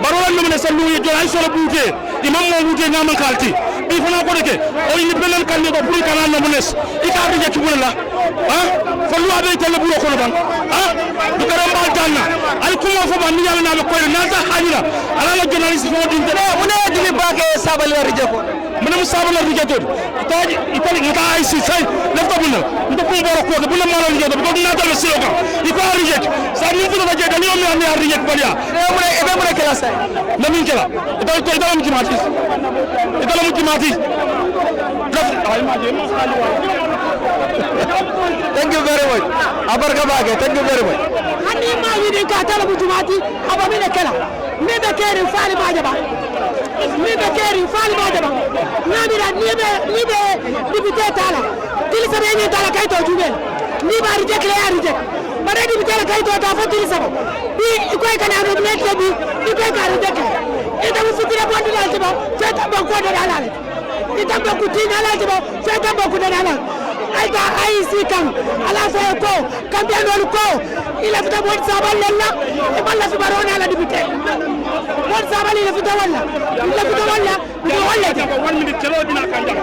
barola no ne sallu ye jonali sole buute imam mo buute ngam kalti bi fana ko deke o ni benen kan ko pour kana no munes ikabi je kibula ha fa lu abe tele bulo ko ban ha du karam bal tanna al kuma fo ban yalla na ko na ta hajira ala la journalist fo din de mo ne dili baake sabal wari je ko mo ne sabal wari je to itaji itali ngata IEC sai lefta bunna ndo ko boro ko bunna malo je to ko na ta silo ka iko reject sa ni fu na je da ni o mi ani reject balia e mo ne kala sai na min kala ito am kimatis ito la mu kimatis thank you very much abarka baake thank you very much hani ma yidi ka tala bu jumati aba mi ne kala mi be keri fali ma jaba nabira ni be député tala til sabe ni tala kay to jubel ni ba reject le ya reject bare député la kay to ta fa til sabe bi ikoy kana do net bi ikoy ka reject ita mu fitira bondi la tiba feta banko de dalal ita banko tina la tiba feta banko de dalal aita IEC kan ala fa ko Gambia no ko ila fita bondi sabal lalla e balla fi barona la député bon sabal ila fita walla ni walla 1 minute kelo dina kan jam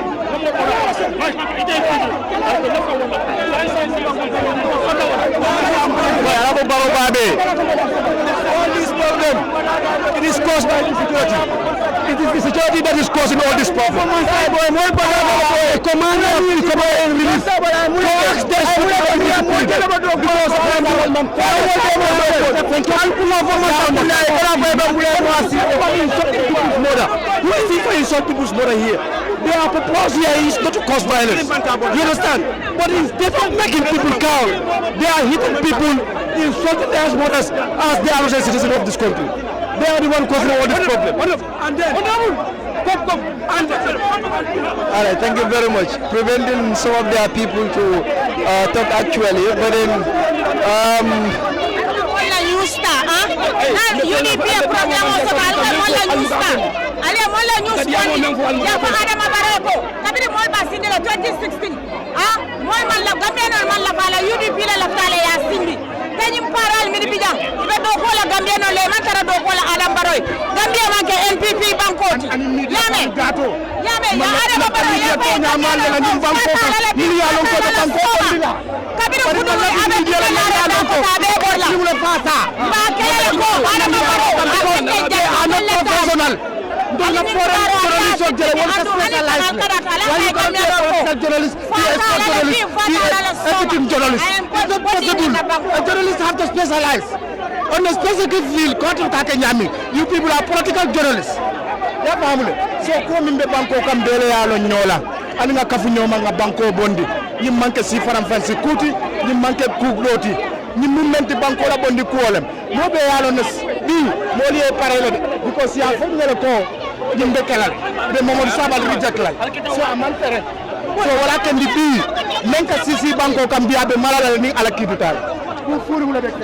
all this problem it is caused by insecurity. It is the security that is causing all this problem. Who is he for insult people's mother here? Their purpose here is not to cause violence. You understand? But they're not making people cow. They are hitting people, insulting their mothers as they are citizens of this country. They are the one causing all this problem. And then, all right, thank you very much. Preventing some of their people to talk actually, but then UDP program also ale mola news ya fa adama bareko kabiri mol ba sindela 2016 mol man la Gambia no man la bala UDP la tale ya sindi kanyim paral mi bi jang be do ko la Gambia no le man tara do ko la Adam Baroy Gambia man ke NPP bankoti yame ya adama baroy ya fa man la nim bankoti ni ya lon ko bankoti kabiri ko do abe la be borla ni mo fata ba ke ko adama baroy professional. Don't foreign journalist or specialized. Why you can't be a professional journalist? He is not journalist. He is everything journalist. It's not possible. A journalist have to specialize. On a specific field, you people are political journalists. Ya family. So come in the banko kam dele ya lo nyola. Ani nga kafu nyoma nga banko bondi. Ni manke si faram fansi kuti, ni manke kugloti. Ni mumenti banko la bondi kuolem. Mo be ya lo nes bi mo li e parele because ya fo ngelo ko ni mbekelal. Be momon sabal reject la. So aman tere. So wala ken di bi menka sisi banko kam biya be malala ni ala kidutal. Ku furi mu la dek.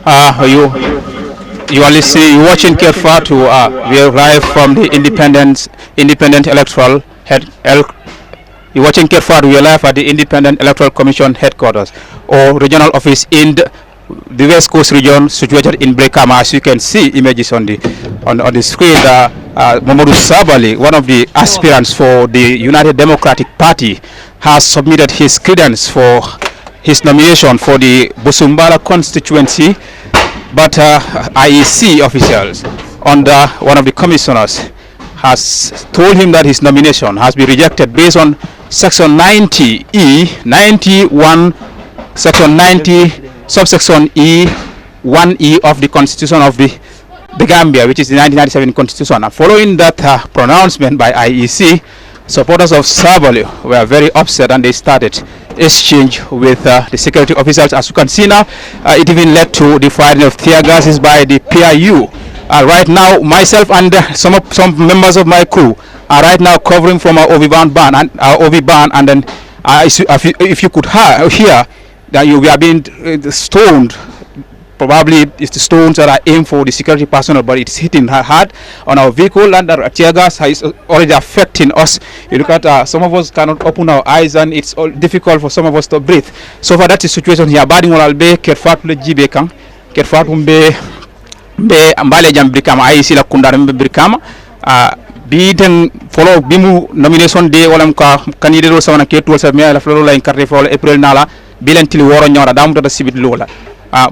You are listening, you're watching Kerr Fatou. We are live from the Independent Electoral You're watching Kerr Fatou. We are live at the Independent Electoral Commission headquarters or regional office in the West Coast region, situated in Brikama. As you can see images on the screen, Mamadou Sabali, one of the aspirants for the United Democratic Party, has submitted his credence for his nomination for the Busumbala constituency, but IEC officials under one of the commissioners has told him that his nomination has been rejected based on section 90E, 91, section 90, subsection E, 1E of the Constitution of the Gambia, which is the 1997 Constitution. And following that pronouncement by IEC, supporters of Sabali were very upset and they started exchange with the security officials. As you can see now, it even led to the firing of tear gases by the PIU. Right now, myself and some members of my crew are right now covering from our OV ban, and then if you could hear that we are being stoned. Probably it's the stones that are aimed for the security personnel, but it's hitting hard on our vehicle, and the tear gas is already affecting us. You look at some of us cannot open our eyes, and it's difficult for some of us to breathe. So far, that's the situation here. Badi ngolal be Kerr le jibe kang Kerr be mbale jam Brikama IEC la kundar mbe Brikama bi den follow bimu nomination day wala ka candidate sawana ke tol sa me la floro la incarté fo April nala bilen tili woro nyora damu to sibit lola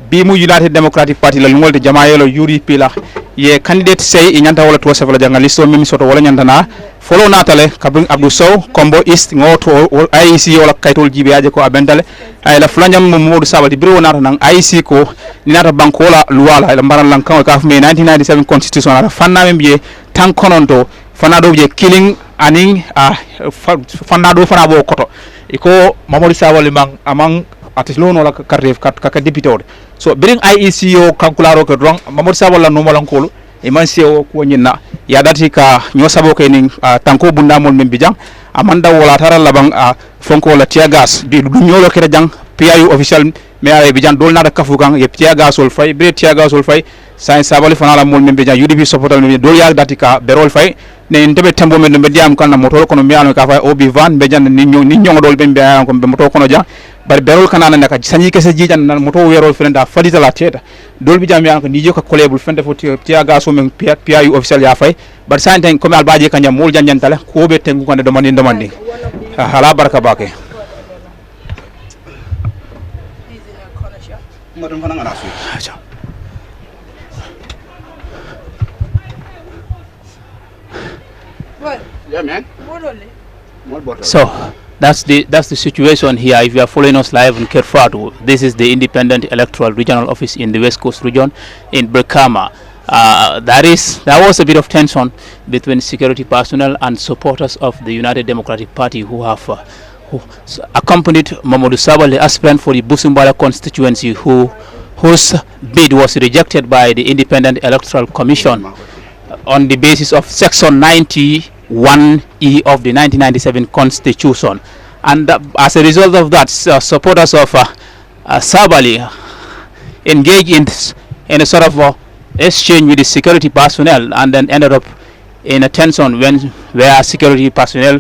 bi mu United Democratic Party la ngolde jamayelo UDP la ye candidate say nyanta wala to sefala journalist o memi soto wala nyanta na follow natale kabring Abdou Sow Kombo East ngoto IEC wala kaytol jibe aje ko abendale ay la flanyam Mamadou Sabali biro nata nang IEC ko ni nata bankola luwala la mbaran lan kan ka fme 1997 constitution ala fanna membe tan kononto fanado je killing aning fanado fana bo koto iko Mamadou Sabali mang amang atis lono la karref kaka député so bring IEC yo kankularo ko drong Mamadou Sabali no malankolo e man sewo ko nyina ya dati ka nyo sabo ke ning tanko bunda mol membi jang amanda wala tara labang fonko la tear gas di nyolo ke jang PIU official me ay bi jang dol na da kafu gang ye tear gas ol fay be tear gas ol fay sain Sabali fana la mol membi jang UDP supportal me dol ya dati ka berol fay ne ndebe tembo men be diam kan na moto ko no mi anu ka fay obi van be jang ni nyong dol be ko be moto ko no jang bar berol kanana naka sanyi kese jijan nan moto werol fenda fadita la teta dol bi jam yanko nije ko kolebul fende fo tiya gaso men PIU official ya fay bar santen ko mal baaje kanyam mol janjantala ko be tengu ko demandi hala baraka bake yeah man so that's the situation here. If you are following us live in Kerr Fatou, this is the Independent Electoral Regional Office in the West Coast region in Brikama. There was a bit of tension between security personnel and supporters of the United Democratic Party who have who accompanied Mamadou Sabali, aspirant for the Busumbala constituency, whose bid was rejected by the Independent Electoral Commission on the basis of Section 91E of the 1997 Constitution. And as a result of that, supporters of Sabali engaged in a sort of exchange with the security personnel, and then ended up in a tension where security personnel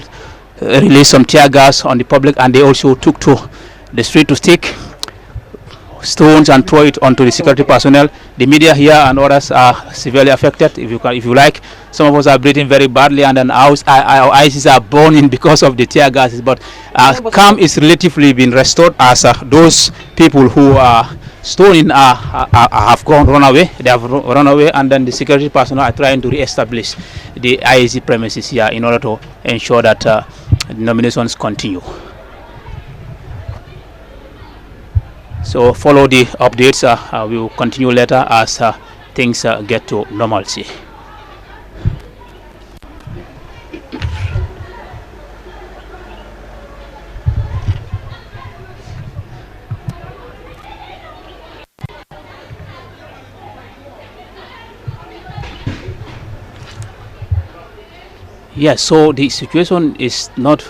released some tear gas on the public, and they also took to the street to stick stones and throw it onto the security personnel. The media here and others are severely affected. If you like, some of us are breathing very badly, and then our eyes are burning because of the tear gases. But calm is relatively been restored, as those people who are stoning have run away. They have run away, and then the security personnel are trying to re-establish the IEC premises here in order to ensure that the nominations continue. So follow the updates. We will continue later as things get to normalcy. Yes, so the situation is not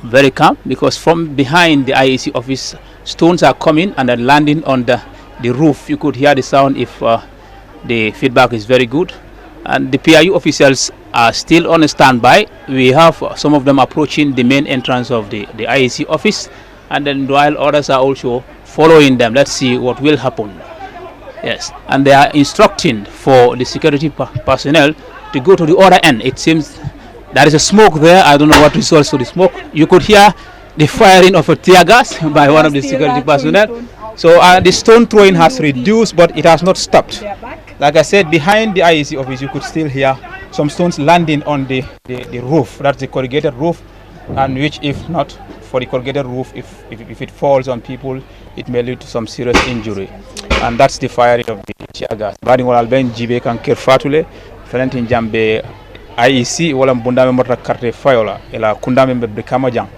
very calm, because from behind the IEC office, stones are coming and then landing on the the roof. You could hear the sound if the feedback is very good. And the PIU officials are still on standby. We have some of them approaching the main entrance of the IEC office, and then while others are also following them. Let's see what will happen. Yes, and they are instructing for the security personnel to go to the other end. It seems there is a smoke there. I don't know what results to the smoke. You could hear the firing of a tear gas by one of the security personnel. So the stone throwing has reduced, but it has not stopped. Like I said, behind the IEC office, you could still hear some stones landing on the roof. That's the corrugated roof, and which, if not for the corrugated roof, if it falls on people, it may lead to some serious injury. And that's the firing of the tear gas. Badi wala ben jibe kan Kerr Fatou Valentin Jambe IEC wala bundame mota carte fayola ela kundame be Brikama jang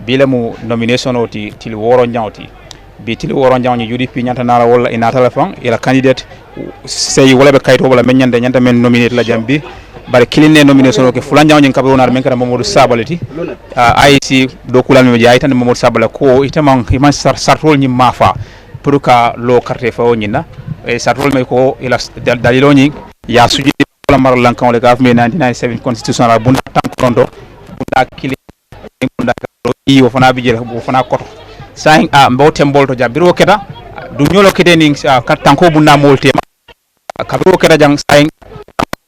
bile mu nomination oti til woro nyawti bi til woro nyawni UDP nyanta nala wala ina telefon ela candidate sey wala be kayto wala men nyanta men nominate la jambi bare kiline nomination ke fulan nyawni kabe wonar men kada Mamadou Sabaleti IEC do kulal me jaay tan Mamadou Sabala ko itamang iman sartol ni mafa pour ka lo carte fawo nyina e sartol me ko ila dalilo ni ya suji wala mar lankan wala gaf me 1997 constitution la bunda tankondo bunda kili bunda ko i wo fana bijel wo fana koto sain a mbote mbolto jabiro keda du nyolo kede ni tanko bunda molte kabiro keda jang sain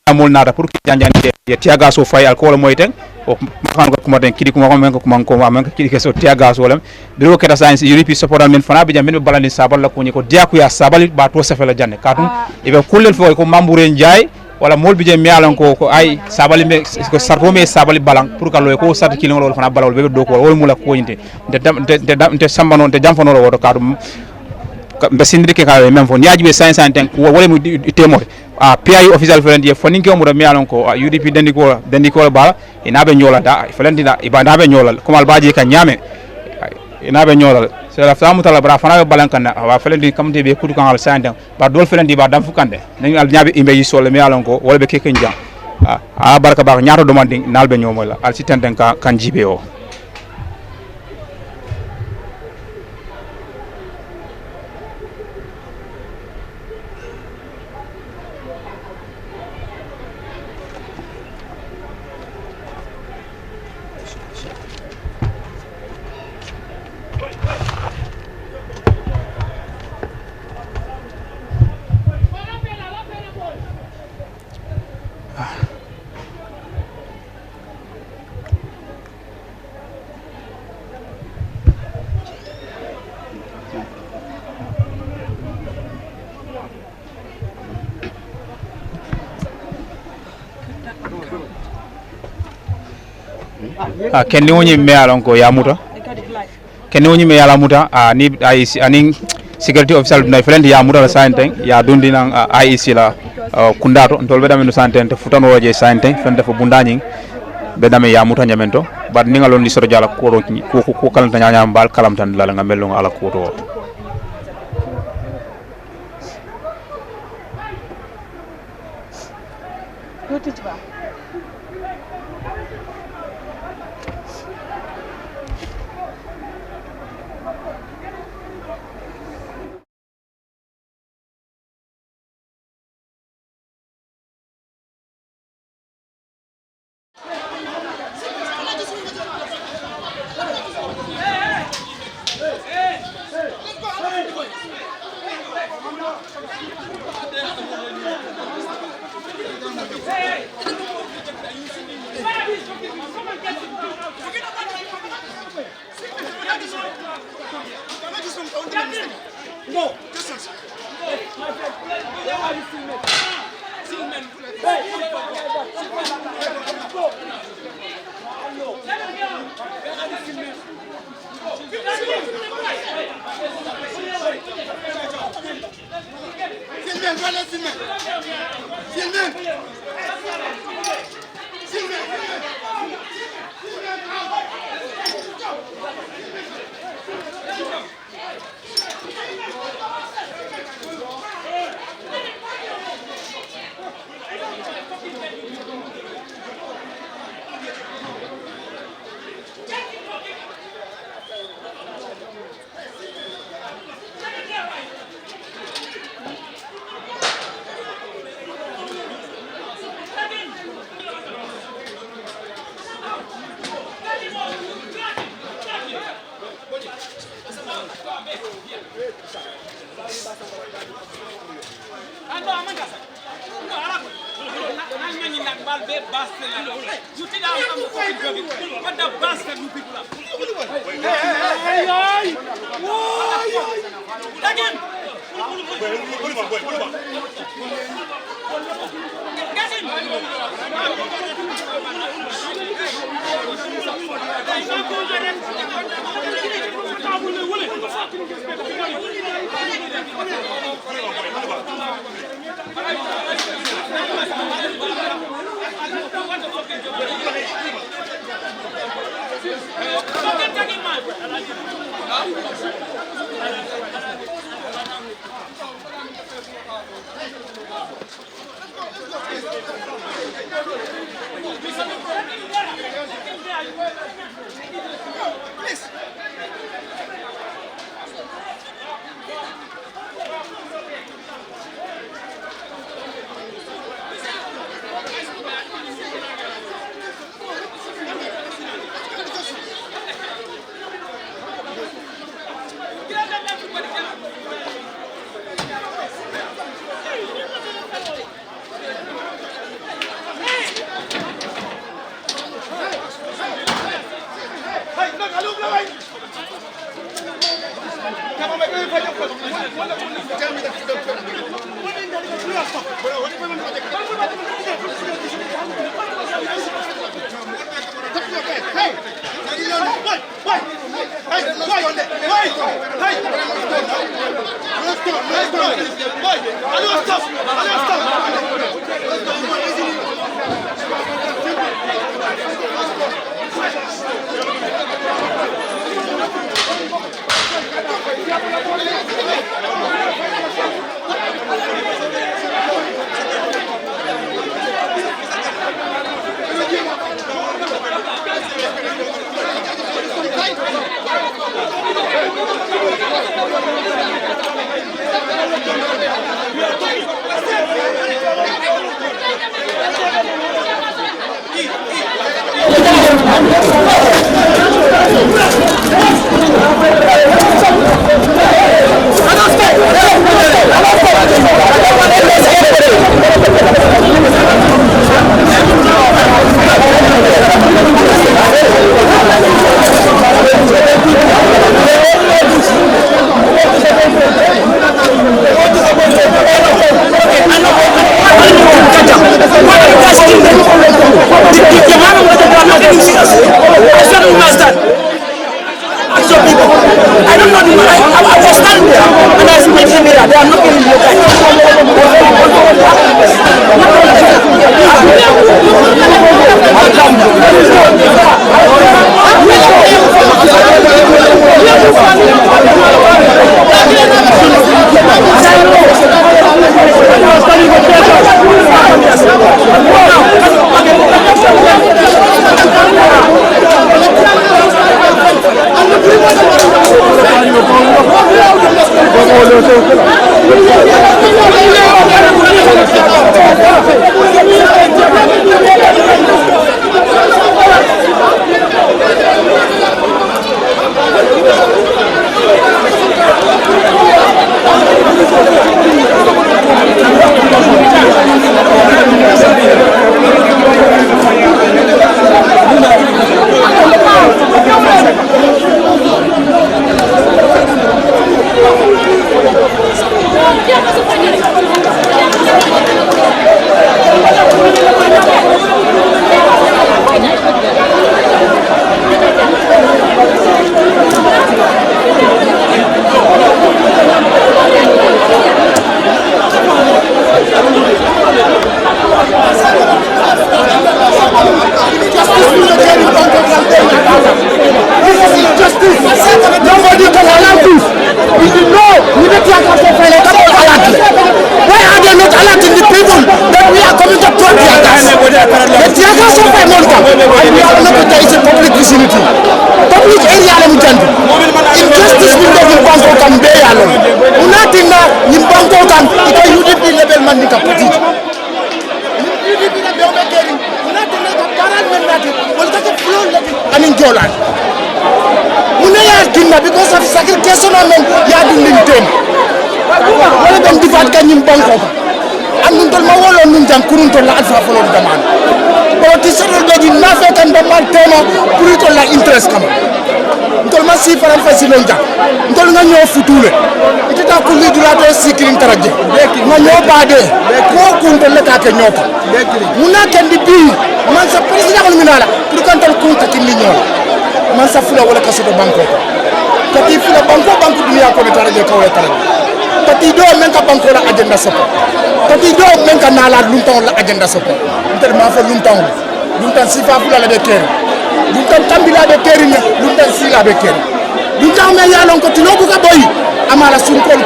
amul nada pour ki janjani ye tiaga so fay alcool moyten o man ko kuma den kidi kuma ko men ko man ko man kidi ke so tiaga so lam biro keda science UDP support men fana bijam men balani sabal la ko ni ko diaku ya sabal ba to sefela janne katum ibe kullel fo ko mamboure njay wala mol bije mi alan ko ay sabali me ko sarto me sabali balang pour ka loy ko sat kilon wala fana balawol be do ko wol mula ko yinte de sambano de jamfano lo woto kadum be sindike ka même fo nyaaji be 500 ten wala mu temo PIU official felentie fo ninke mo mi alan ko UDP dendi ko bala ina be nyola da felentina ibanda be nyola ko mal baaji ka nyame ina be nyola c'est la femme tala bra fana be balankana wa felendi kamte be kudu kan al sande ba dol felendi ba dam fukande ni al nyaabe imbe yisole mi alan ko wala be keke njam baraka ba nyaato demanding nalbe nyomola al sitenten ka kan jibe o kenni woni me alon ko yamuta kenni woni me yala muta ni IEC aning security official na friend yamuta la santen ya dundi nan IEC la kundato ndol be damen santen te futano waje santen fende fo bundani be dame yamuta nyamento bad ni ngalon li soro jala ko kalanta nyanya mbal kalam tan la ngamelo ala ko to No, distance. Where are you seeing it? Seeing men. You think I'm a fucking girl? What the bastard you people are? Again! Get him! because of segregation ya dindin tem wala ben difat ka ñim banko and nun tol ma wolo nun jang kurun tol la alfa folo demand ti setol beji nafe kan do mal tema pour to la interest kama ntol ma si faram fasilo nja ntol nga ñoo futule itata ko li dula to sikrin taraje nga ñoo baade ko kunto le ka ke ñoka muna kan di bi man sa president ko minala pour kan tol kunta kin li ñoo man sa fula wala kaso do banko kati fula banko dunia ko taraje ko wala taraje kati do men ka banko la agenda sopo kati do men ka nala lunton la agenda sopo ntel ma fa lunton sifa fula la de Kerr lunton tambila de Kerr ne lunton sila be Kerr lunton me ya lon ko tino bu ka boy amala sun kol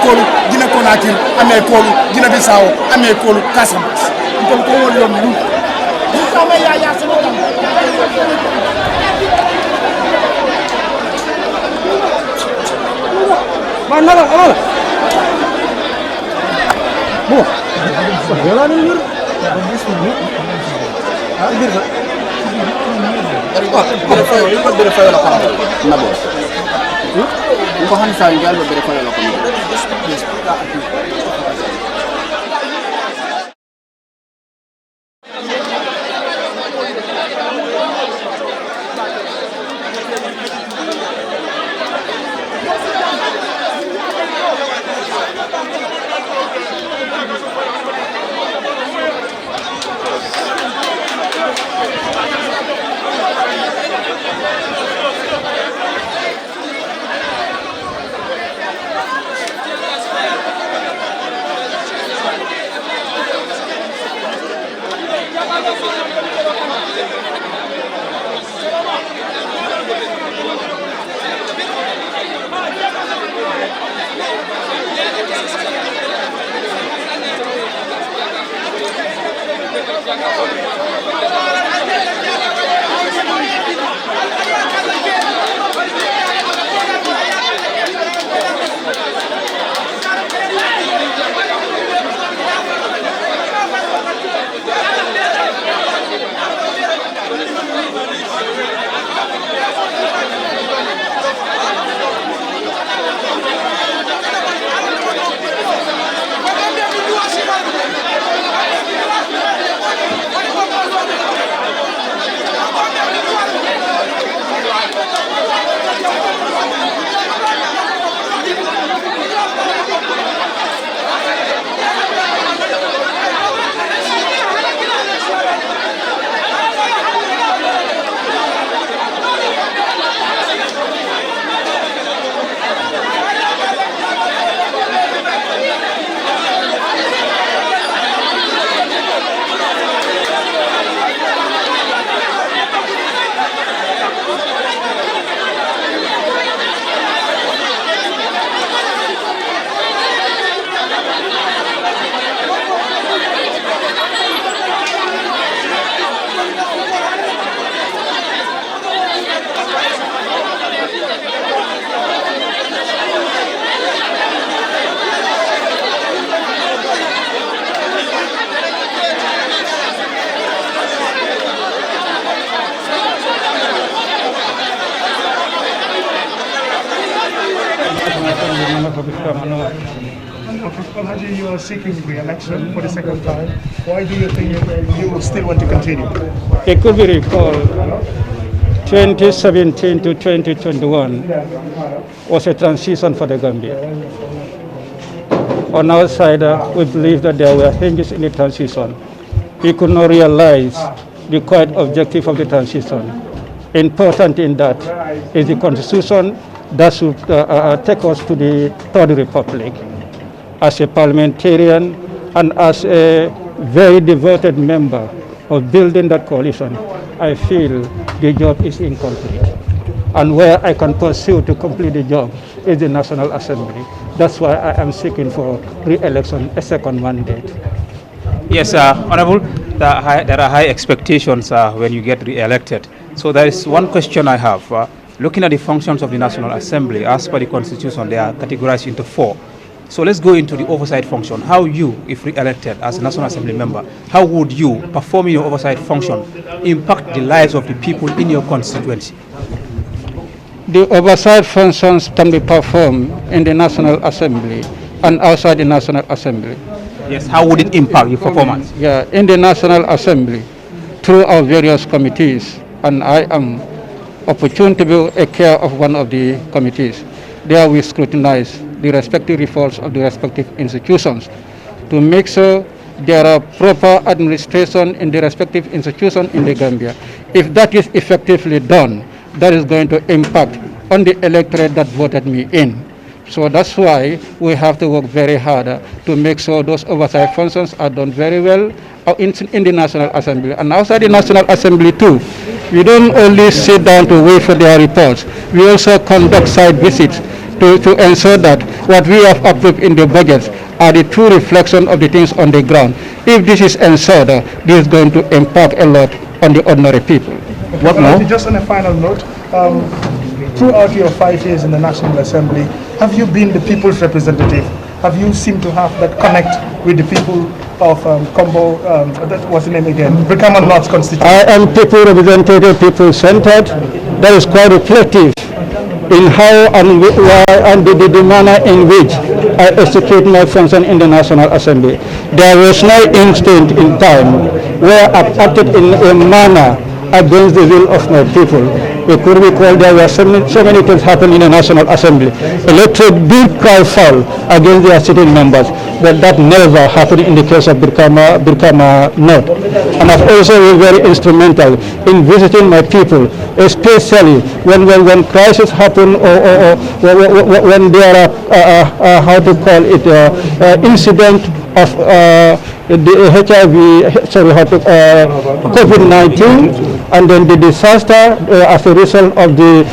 dina ko nakir ame kol dina bisawo ame kol Casamance ntel ko wol yom lunton me ya sun tam Mana Bu. Jalan ini. Alhaji, you are seeking re-election for the second time. Why do you think you will still want to continue? It could be recalled 2017 to 2021 was a transition for the Gambia. On our side, we believe that there were changes in the transition. We could not realize the quiet objective of the transition. Important in that is the constitution that should take us to the Third Republic. As a parliamentarian and as a very devoted member of building that coalition, I feel the job is incomplete. And where I can pursue to complete the job is the National Assembly. That's why I am seeking for re-election, a second mandate. Yes, Honorable, there are high expectations when you get re-elected. So there is one question I have. Looking at the functions of the National Assembly, as per the Constitution, they are categorized into 4. So let's go into the oversight function. How you, if re-elected as a National Assembly member, how would you, performing your oversight function, impact the lives of the people in your constituency? The oversight functions can be performed in the National Assembly and outside the National Assembly. Yes, how would it impact your performance? Yeah, in the National Assembly, through our various committees, and I am opportune to be a chair of one of the committees. There we scrutinize the respective reforms of the respective institutions to make sure there are proper administration in the respective institution in the Gambia. If that is effectively done, that is going to impact on the electorate that voted me in. So that's why we have to work very hard to make sure those oversight functions are done very well in the National Assembly. And outside the National Assembly too, we don't only sit down to wait for their reports. We also conduct site visits to ensure that what we have approved in the budgets are the true reflection of the things on the ground. If this is ensured, this is going to impact a lot on the ordinary people. What more? Just on a final note, throughout your 5 years in the National Assembly, have you been the people's representative? Have you seemed to have that connect with the people of Combo, that was the name again, Brikama North constituency? I am people representative, people centered. That is quite reflective in how and why and the manner in which I execute my function in the National Assembly. There was no instant in time where I acted in a manner against the will of my people. We could recall there were so many things happening in the National Assembly. Electorate did cry foul against their sitting members, but that never happened in the case of Brikama North. And I've also been very instrumental in visiting my people, especially when crises happen or when there are, how to call it, incident of the COVID-19, and then the disaster as a result of the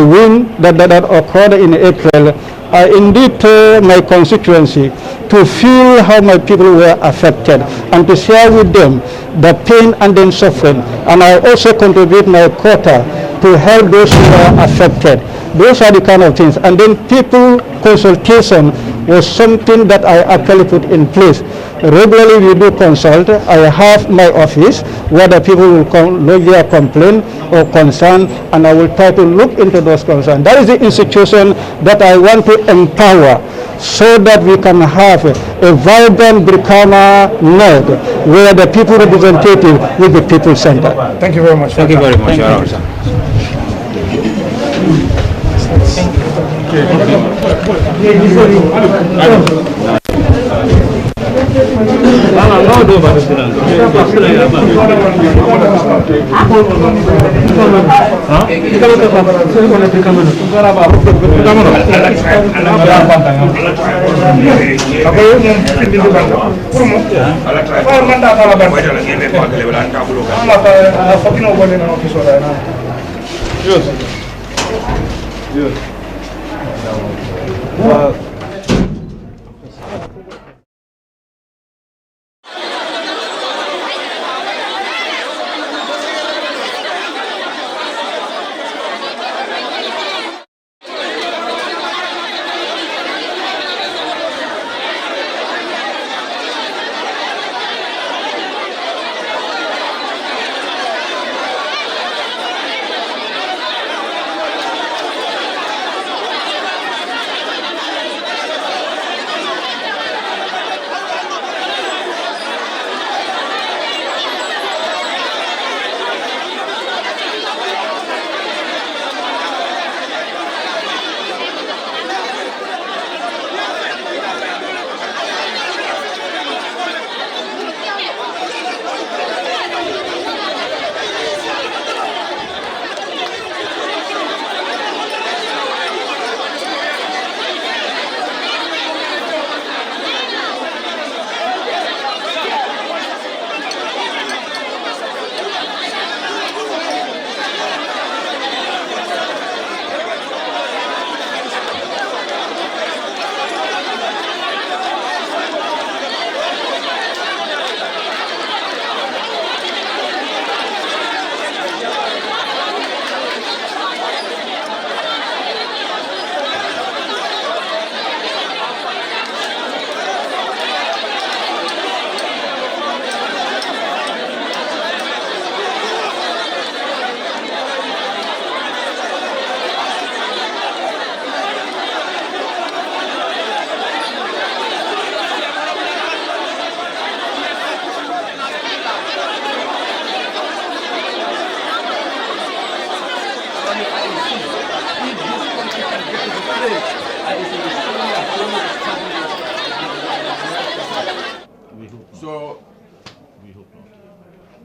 wind that occurred in April. I indeed told my constituency to feel how my people were affected and to share with them the pain and then suffering. And I also contribute my quota to help those who are affected. Those are the kind of things. And then people consultation was something that I actually put in place. Regularly we do consult. I have my office where the people will lodge their complaint or concern, and I will try to look into those concerns. That is the institution that I want to empower so that we can have a vibrant Brikama North where the people representative will be people centered. Thank you very much. Thank you very much, Your Honor.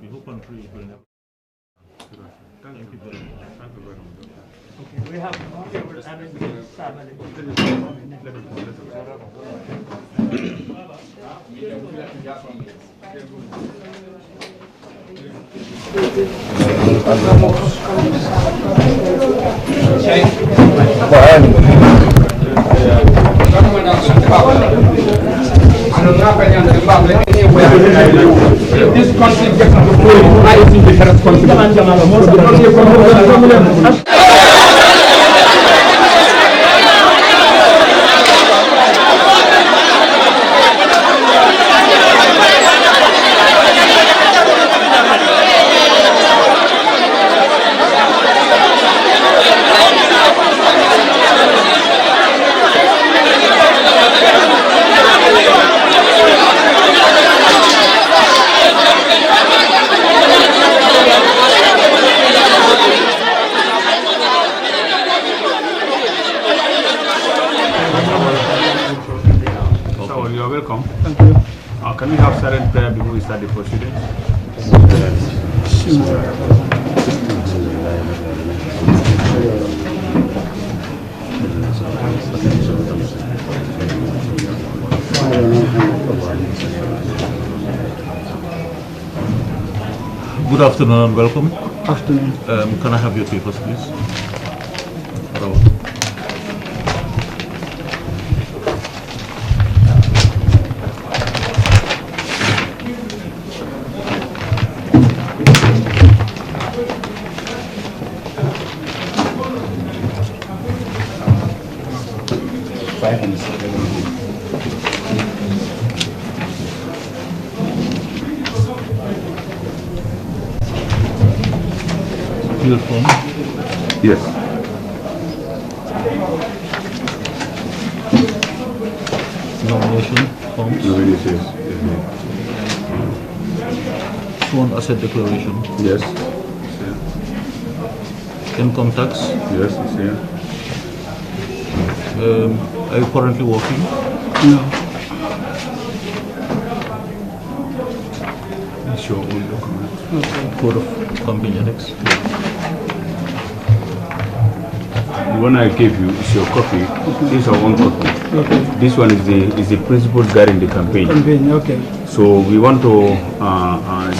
We hope and pray it will never. Thank you very much. Thank you very much. Okay, we have If this country gets to the point, IEC will be responsible. Can we have silent prayer before we start the proceedings? Good afternoon and welcome. Afternoon. Can I have your papers, please? Your form? Yes. Nomination forms? Nominations. Sworn asset declaration? Yes. Income tax? Yes, it's here. Are you currently working? No. Show all documents. Okay. Code of company ethics? The one I gave you is your copy. This is our own copy. Okay. This one is the principles guiding the campaign. Campaign, okay. So we want to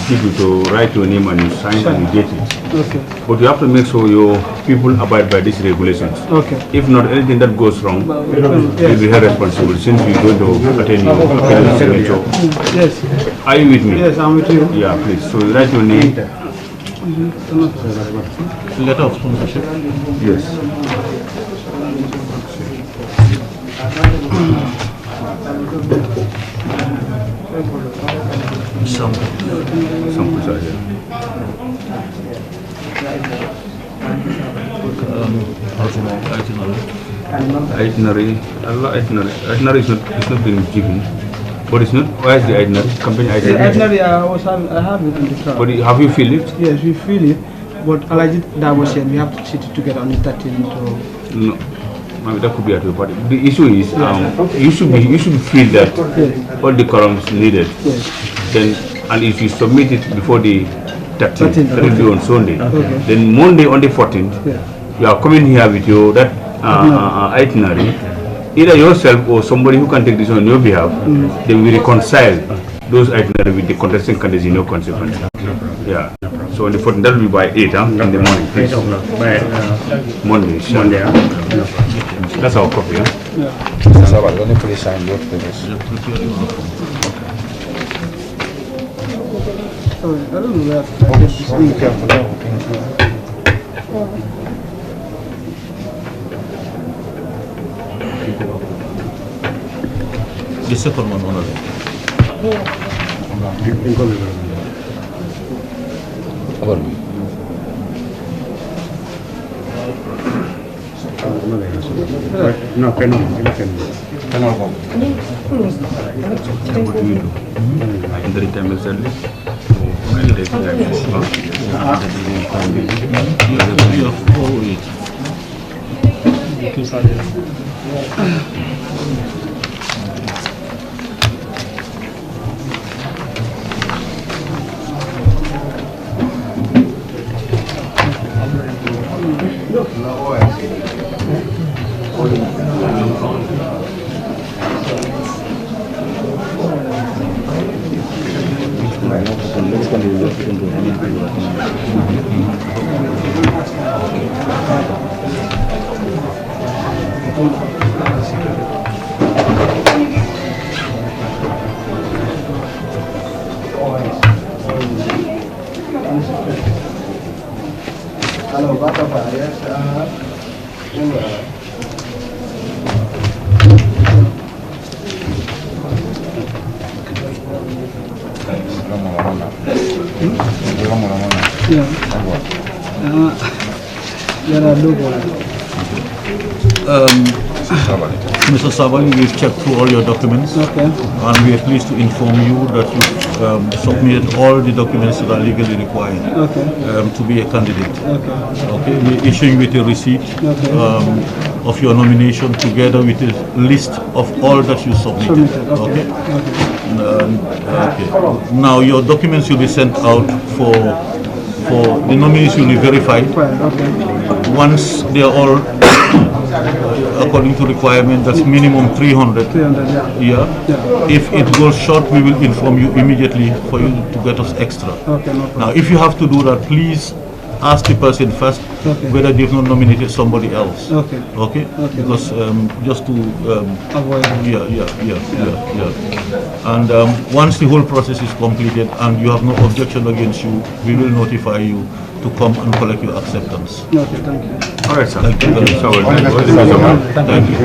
give you to write your name and you sign and you date it. Okay. But you have to make sure your people abide by these regulations. Okay. If not, anything that goes wrong, you'll be held responsible since we're going to attend your signature. Yes. Are you with me? Yes, I'm with you. Yeah, please. So you write your name. Letter of sponsorship? Yes. Samples are here. Itinerary is not being given. But it's not. Why is the itinerary? Company itinerary? The itinerary, I have it in the car. But have you filled it? Yes, we fill it. But that was said we have to sit together on the 13th. No. Maybe that could be at your party. The issue is you should feel that all the columns needed. Yes. Then and if you submit it before the 13th, that will be on Sunday. Okay. Then Monday on the 14th, you are coming here with your itinerary. Either yourself or somebody who can take this on your behalf, they will reconcile those itinerary with the contesting candidates in your consequence. Yeah. So on the 14th, that will be by 8 in the morning. 8 o'clock. By Monday. Monday. That's our copy. Yeah. So let me please sign both papers. Sorry, I don't know where I get this ink. The second one only. No, penal. Dari time exactly. Mr. Sabali, we've checked through all your documents, and we are pleased to inform you that you've submitted all the documents that are legally required to be a candidate. We're issuing with a receipt of your nomination together with a list of all that you submitted. Now your documents will be sent out for the nominees will be verified. Once they are all according to requirement, that's minimum 300. If it goes short, we will inform you immediately for you to get us extra. Now, if you have to do that, please ask the person first whether they've not nominated somebody else. Because just to avoid. And once the whole process is completed and you have no objection against you, we will notify you to come and collect your acceptance. Thank you. All right, sir. Thank you. Thank you.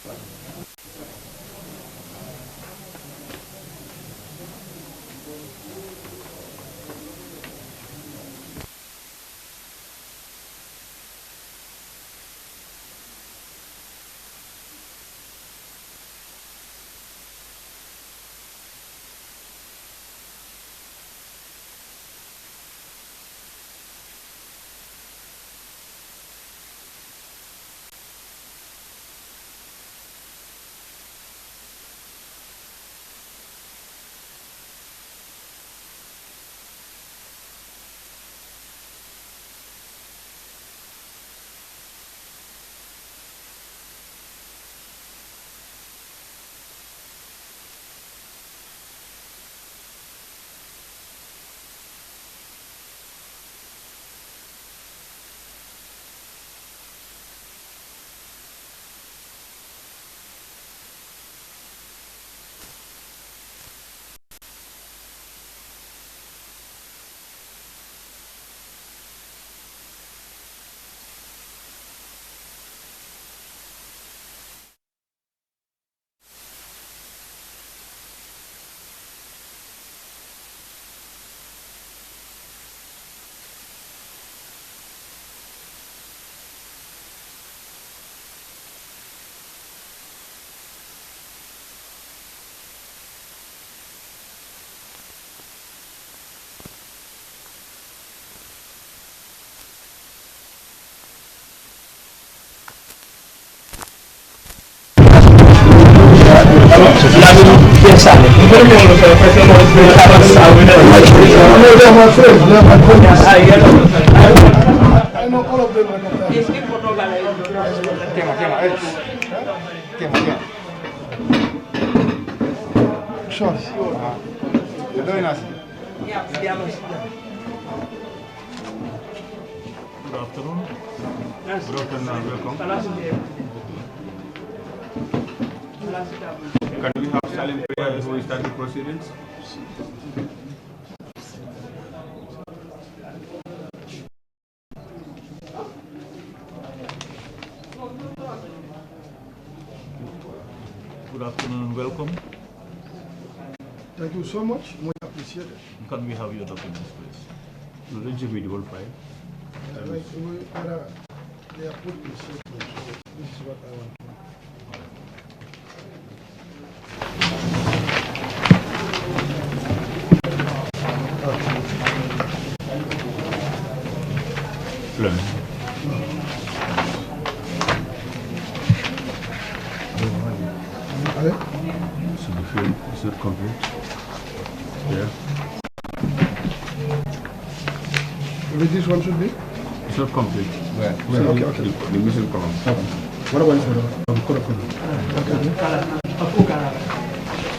I know all of them. Sure. You're doing us. Good afternoon. Good afternoon, welcome. Can we have silent prayer before we start the proceedings? Good afternoon and welcome. Thank you so much. Much appreciated. Can we have your documents, please? No, let's just read the whole file. They are put in statement, so this is what I want. So the film is not complete. Yeah. This one should be? It's not complete. Where? Okay. The missing column. What about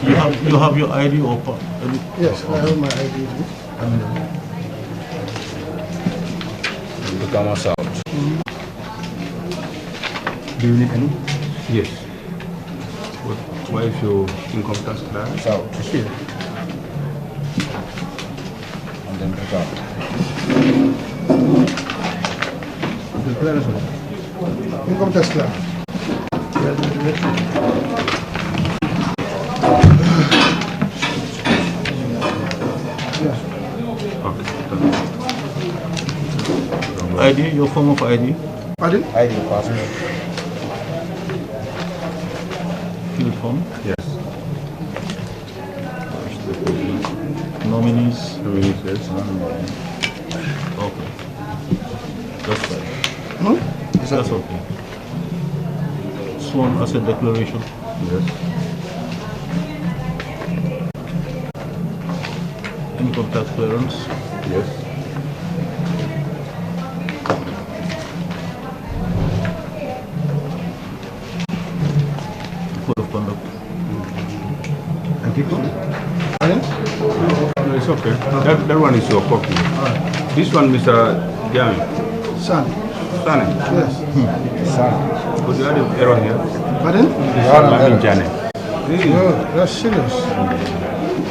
You have your ID or yes, I have my ID. Brikama South. Do you need any? Yes. Why is your income tax clear? South. Here. And then Brikama. Income tax clear. ID, your form of ID? Pardon? ID passport. Fill form? Yes. Nominees? Nominees, yes. Okay. That's fine. Hmm? That's okay. Sworn as a declaration? Yes. Income tax clearance? Yes. Code of conduct? No, it's okay. That one is your copy. This one, Mr. Jami. Sani. Yes. Sani. But you had an error here. Pardon? Jani. No, that's serious.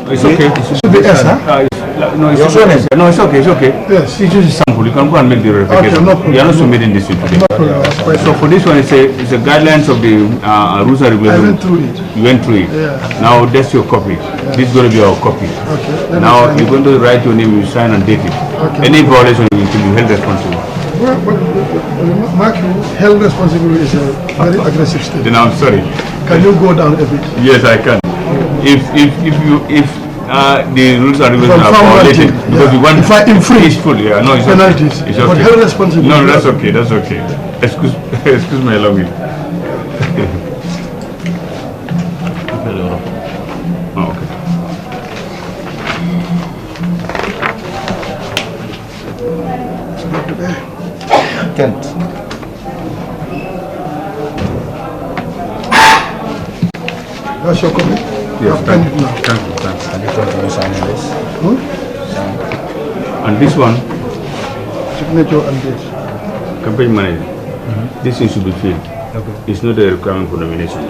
It's okay. It should be S, huh? No, it's okay. No, it's okay. It's okay. Yes. It's just a sample. You can go and make the verification. Okay, no, you are not submitting this today. No, so for this one, it's a guidelines of the rules and regulations. I went through it. You went through it. Yeah. Now that's your copy. Yeah. This is going to be our copy. Okay. Now you're going to write your name, you sign and date it. Okay. Any violation will be held responsible. Well, Mark, held responsible is a very aggressive statement. Then I'm sorry. Can you go down a bit? Yes, I can. If the rules and regulations are violated, because we want if I infringe, yeah, no, it's penalties. Okay. It's okay. But held responsible. No, that's okay. That's okay. Excuse my language. Oh, okay. Kent. That's your comment? Yes, thank you. Thanks. And this one? Signature and this. Campaign manager. This thing should be filled. Okay. It's not a requirement for nomination.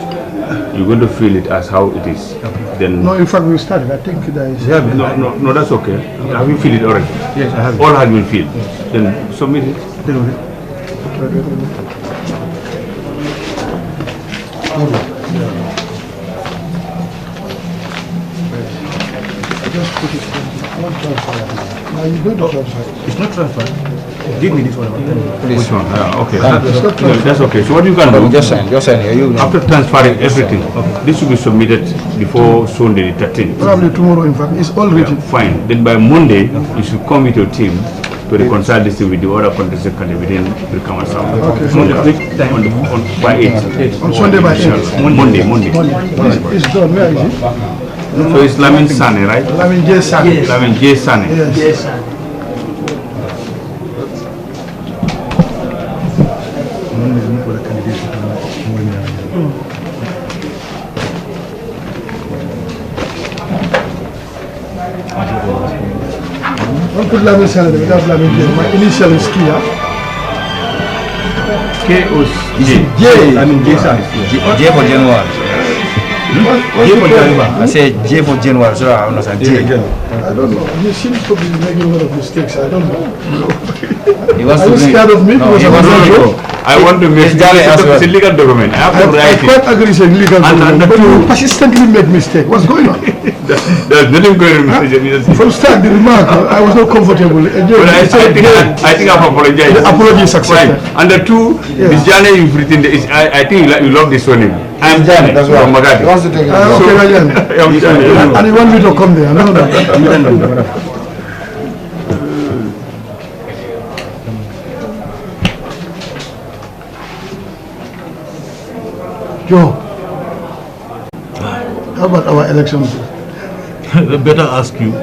You're going to fill it as how it is. Okay. Then no, in fact, we started. I think there is. Yeah, no, that's okay. Okay. Have you filled it already? Yes, I have. All has been filled. Yes. Then submit it. Just put it on transfer. Now you go to transfer. It's not transfer. Give me this one. Which one? Okay. That's okay. So what you can do? Just sign. After transferring everything, this should be submitted before Sunday the 13th. Probably tomorrow, in fact. It's all written. Yeah, fine. Then by Monday, you should come with your team to reconcile this with the other contested candidate within Brikama South. Okay. By 8. On Sunday by 8. Monday. It's done. Where is it? So it's Lamin Sane, right? Lamin J. Sane. Yes. Lamin J. Sane. Yes. Don't put Lamin Sane there, without Lamin J. My initial is Kia. K O J. Lamin J. Sane. J for January. J for January. I said J for January, so I understand. J. I don't know. He seems to be making a lot of mistakes. I don't know. He was Are you scared of me? No, I want to make it's a legal document. I have to write it. I quite agree it's a legal document, but you persistently make mistake. What's going on? There's nothing going on. From start, the remark, I was not comfortable. But I think I've apologized. The apology is accepted. And the two, the journey you've written, I think you love this one. I'm Johnny. That's why. He wants to take it. And you want me to come there? No. Joe, how about our elections? Better ask you.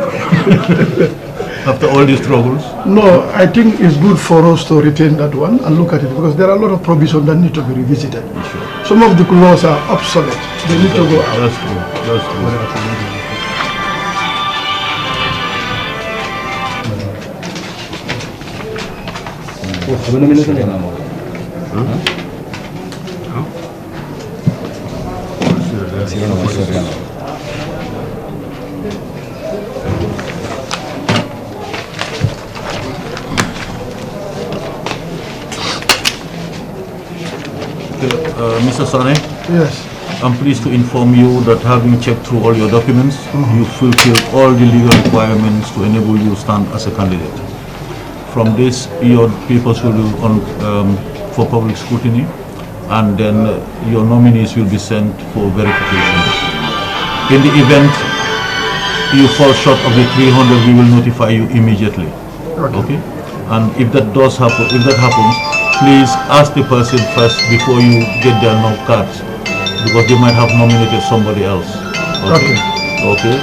After all these struggles? No, I think it's good for us to retain that one and look at it because there are a lot of provisions that need to be revisited. Sure. Some of the laws are obsolete. They need to go out. That's true. That's true. Mr. Sane? Yes. I'm pleased to inform you that having checked through all your documents, you fulfill all the legal requirements to enable you to stand as a candidate. From this, your papers will be on for public scrutiny, and then your nominees will be sent for verification. In the event you fall short of the 300, we will notify you immediately. Okay? And if that does happen, if that happens, please ask the person first before you get their cards, because they might have nominated somebody else. Okay. Okay.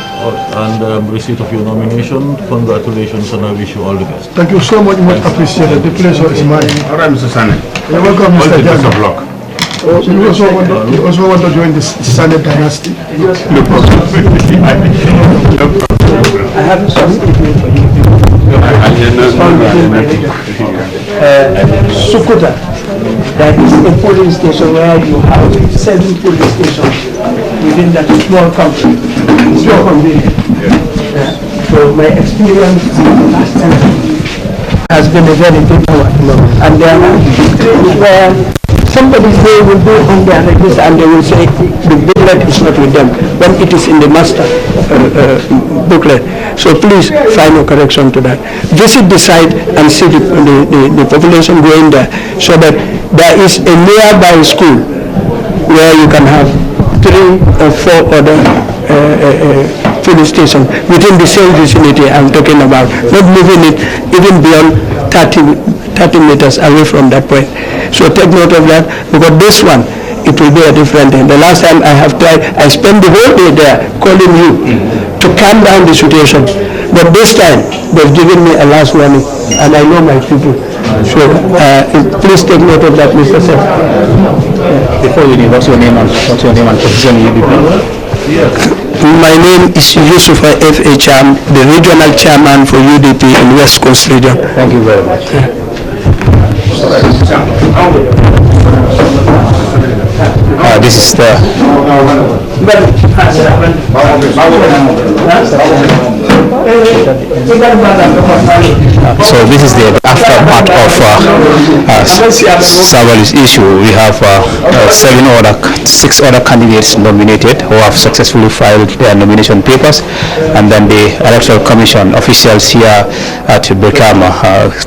And receipt of your nomination. Congratulations, and I wish you all the best. Thank you so much. Much appreciated. The pleasure is mine. All right, Mr. Sane. You're welcome, Mr. Jan. Best of luck. You also want to join the Sane dynasty? No problem. I have something for you. Sukuta, that is a polling station where you have 7 polling stations within that small country. It's your convenience. So my experience last time has been a very good one. And there are victories where somebody's name will be on their register and they will say the booklet is not with them when it is in the master booklet. So please find a correction to that. Visit the site and see the population going there so that there is a nearby school where you can have 3 or 4 other filling stations within the same vicinity I'm talking about, not moving it even beyond 30 meters away from that point. So take note of that, because this one, it will be a different thing. The last time I have tried, I spent the whole day there calling you to calm down the situation. But this time, they've given me a last warning, and I know my people. So please take note of that, Mr. Seth. Before you leave, what's your name and position you be? My name is Yusufa F.A. Cham, the regional chairman for UDP in West Coast region. Thank you very much. This is the so this is the aftermath of Sabali's issue. We have 6 other candidates nominated who have successfully filed their nomination papers, and then the Electoral Commission officials here at Brikama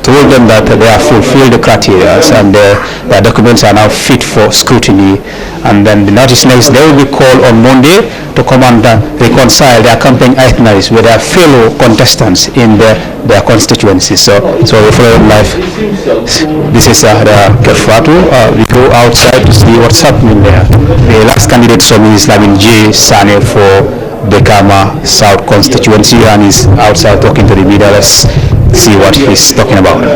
told them that they have fulfilled the criteria and their documents are now fit for scrutiny. And then the notice next, they will be called on Monday to come and reconcile their campaign itineraries with their fellow contestants in their constituencies. So we follow live. This is the Kerr Fatou. We go outside to see what's happening there. The last candidate is Lamin J. Sane for Brikama South constituency, and he's outside talking to the media. Let's see what he's talking about.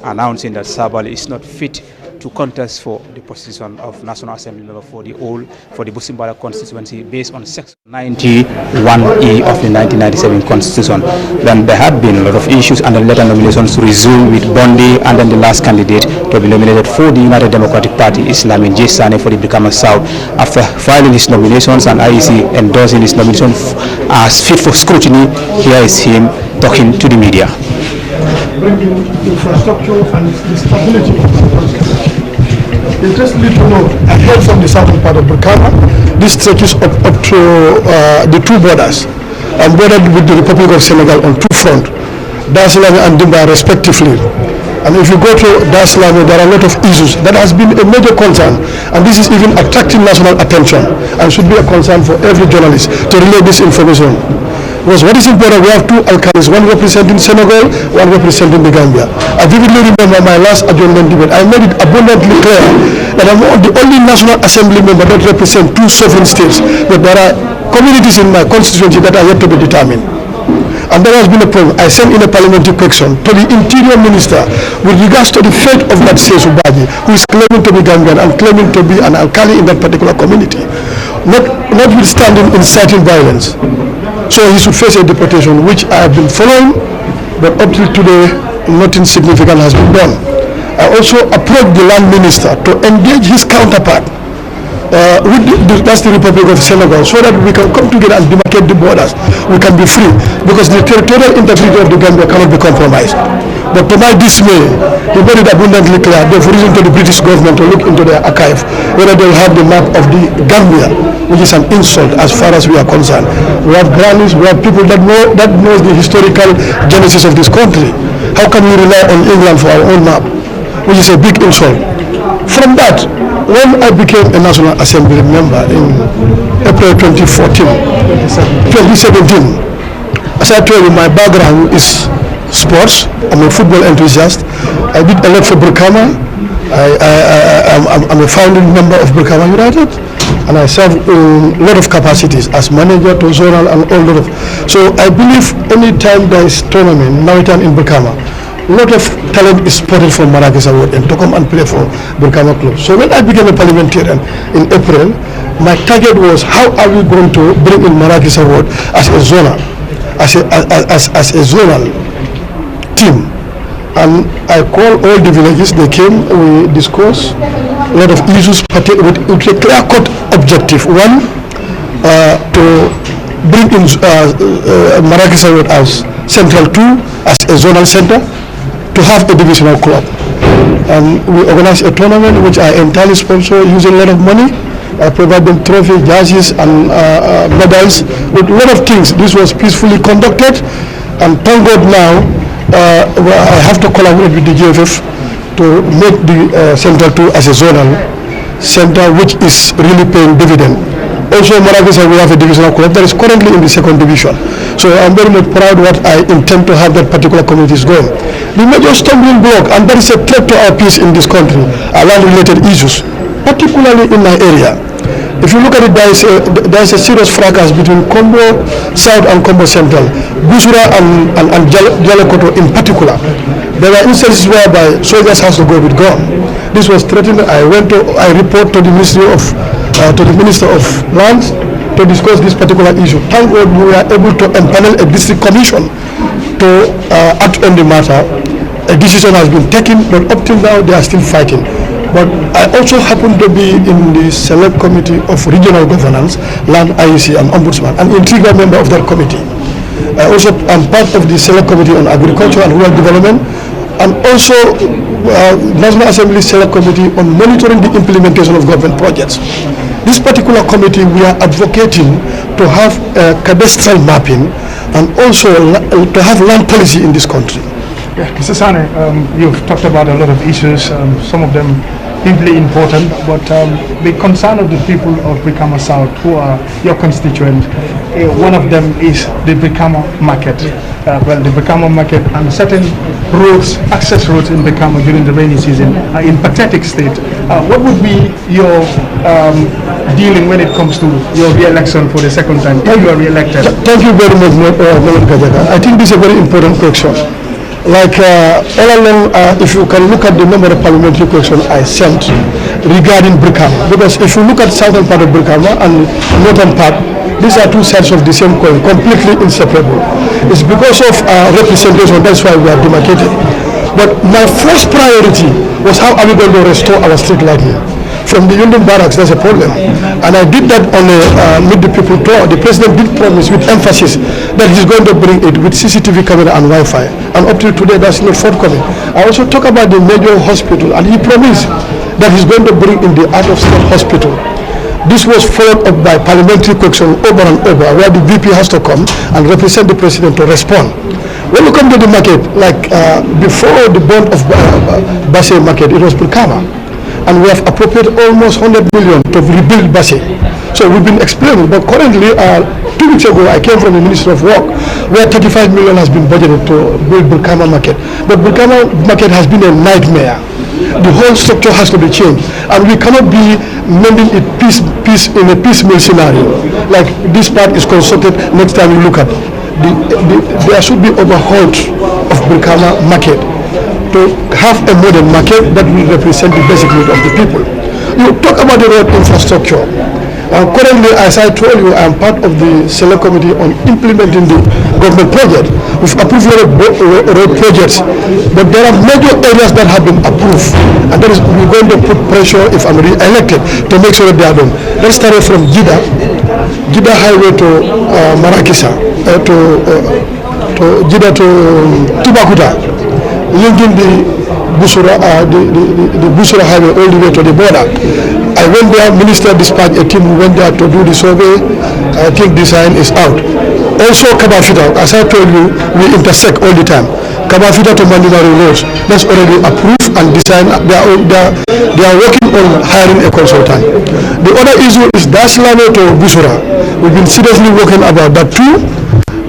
Announcing that Sabali is not fit to contest for the position of National Assembly member for the Busimbala constituency based on Section 91E of the 1997 Constitution. Then there had been a lot of issues, and the later nominations resumed with Bondi, and then the last candidate to be nominated for the United Democratic Party is Lamin J. Sane for the Brikama South. After filing his nominations and IEC endorsing his nomination as fit for scrutiny, here is him talking to the media. Bringing infrastructure and the stability of the country. Interestingly to note, I heard from the southern part of Brikama, this stretches up to the 2 borders, and bordered with the Republic of Senegal on 2 fronts, Dar es Salaam and Dimba respectively. And if you go to Dar es Salaam, there are a lot of issues. That has been a major concern, and this is even attracting national attention, and should be a concern for every journalist to relay this information. Because what is important, we have 2 alcaldes, one representing Senegal, one representing the Gambia. I vividly remember my last adjournment debate. I made it abundantly clear that I'm the only National Assembly member that represents 2 sovereign states, but there are communities in my constituency that are yet to be determined. And there has been a problem. I sent in a parliamentary question to the Interior Minister with regards to the fate of that Sesu Baji, who is claiming to be Gambian and claiming to be an alkali in that particular community, notwithstanding inciting violence. So he should face a deportation, which I have been following, but up till today, nothing significant has been done. I also approached the land minister to engage his counterpart that's the Republic of Senegal, so that we can come together and demarcate the borders. We can be free, because the territorial integrity of the Gambia cannot be compromised. But to my dismay, he made it abundantly clear they've written to the British government to look into their archive, whether they'll have the map of the Gambia, which is an insult as far as we are concerned. We have grannies, we have people that knows the historical genesis of this country. How can we rely on England for our own map, which is a big insult? From that, when I became a National Assembly member in April 2017, as I told you, my background is sports. I'm a football enthusiast. I did a lot for Brikama. I'm a founding member of Brikama United. and I serve in a lot of capacities as manager to zonal and all lot of. So I believe any time there is tournament, now in Brikama, a lot of talent is spotted from Marrakech Award and to come and play for Brikama club. So when I became a parliamentarian in April, my target was how are we going to bring in Marrakech Award as a zonal, as a zonal team. And I called all the villages, they came, we discussed a lot of issues with a clear-cut objective. One, to bring in Marrakech Award as Central 2, as a zonal center, to have a divisional club. And we organized a tournament which I entirely sponsor using a lot of money. I provide them trophies, jerseys, and medals with a lot of things. This was peacefully conducted, and thank God now I have to collaborate with the GFF to make the Central 2 as a zonal center, which is really paying dividend. Also, Marrakech, we have a divisional club that is currently in the 2nd division. So I'm very much proud what I intend to have that particular community is going. The major stumbling block, and that is a threat to our peace in this country, are land-related issues, particularly in my area. If you look at it, there is a serious fracas between Kombo South and Kombo Central, Busura and Jalakoto in particular. There were instances whereby soldiers have to go with gun. This was threatened. I report to the Ministry of, to the Minister of Lands to discuss this particular issue. Thank God we were able to empanel a district commission to act on the matter. A decision has been taken, but up till now they are still fighting. But I also happen to be in the select committee of regional governance, land, IEC, and ombudsman, an integral member of that committee. I also am part of the select committee on agriculture and rural development, and also National Assembly select committee on monitoring the implementation of government projects. This particular committee, we are advocating to have cadastral mapping and also to have land policy in this country. Yeah, Mr. Sane, you've talked about a lot of issues, some of them deeply important, but the concern of the people of Brikama South, who are your constituent, one of them is the Brikama market. The Brikama market and certain roads, access roads in Brikama during the rainy season are in pathetic state. What would be your dealing when it comes to your re-election for the 2nd time, if you are re-elected? Thank you very much, Madam Kajaka. I think this is a very important question. Like all along, if you can look at the number of parliamentary questions I sent regarding Brikama, because if you look at southern part of Brikama and northern part, these are two sides of the same coin, completely inseparable. It's because of representation, that's why we are demarcated. But my first priority was how are we going to restore our street lighting. From the Union Barracks, there's a problem. And I did that on a Meet the People tour. The president did promise with emphasis that he's going to bring it with CCTV camera and Wi-Fi. And up till today, that's not forthcoming. I also talk about the major hospital, and he promised that he's going to bring in the out-of-state hospital. This was followed up by parliamentary question over and over, where the VP has to come and represent the president to respond. When we come to the market, like before the bond of Basse market, it was Brikama. And we have appropriated almost 100 million to rebuild Basse. So we've been explaining, but currently, 2 weeks ago, I came from the Ministry of Work, where 35 million has been budgeted to build Brikama market. But Brikama market has been a nightmare. The whole structure has to be changed, and we cannot be mending it in a piecemeal scenario. Like this part is constructed, next time you look at there should be overhaul of Brikama market to have a modern market that will represent the basic need of the people. You talk about the road infrastructure. Currently, as I told you, I am part of the select committee on implementing the government project. We've approved a lot of road projects, but there are major areas that have been approved, and that is we're going to put pressure if I'm re-elected to make sure that they are done. Let's start from Jeddah Highway to Marrakech, to Jeddah to Tubakuta, linking the Busura Highway all the way to the border. I went there, Minister dispatched a team who went there to do the survey. I think design is out. Also Kabafita, as I told you, we intersect all the time. Kabafita to Mandinari roads, that's already approved and designed. They are working on hiring a consultant. The other issue is Daslame to Busura. We've been seriously working about that too.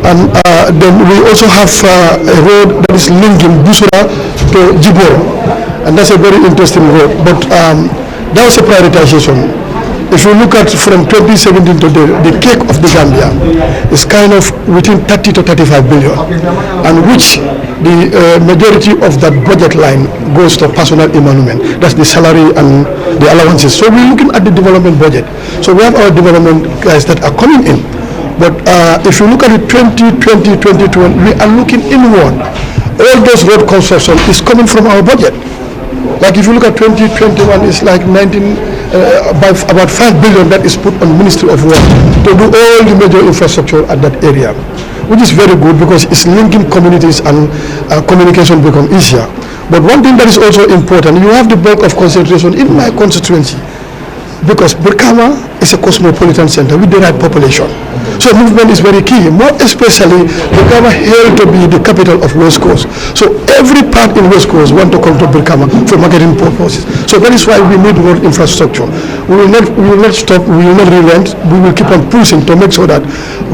And then we also have a road that is linking Busura to Jibor, and that's a very interesting road. But that was a prioritization. If you look at from 2017 to the cake of the Gambia is kind of within 30 to 35 billion, and which the majority of that budget line goes to personal emolument. That's the salary and the allowances. So we're looking at the development budget. So we have our development guys that are coming in. But if you look at the 2020, 2021, we are looking inward. All those road construction is coming from our budget. Like if you look at 2021, it's like about 5 billion that is put on Ministry of Work to do all the major infrastructure at that area, which is very good because it's linking communities and communication become easier. But one thing that is also important, you have the bulk of concentration in my constituency, because Brikama is a cosmopolitan center with the right population. So movement is very key, more especially Brikama hailed to be the capital of West Coast. So every part in West Coast want to come to Brikama for marketing purposes. So that is why we need road infrastructure. We will not stop, we will not relent, we will keep on pushing to make sure that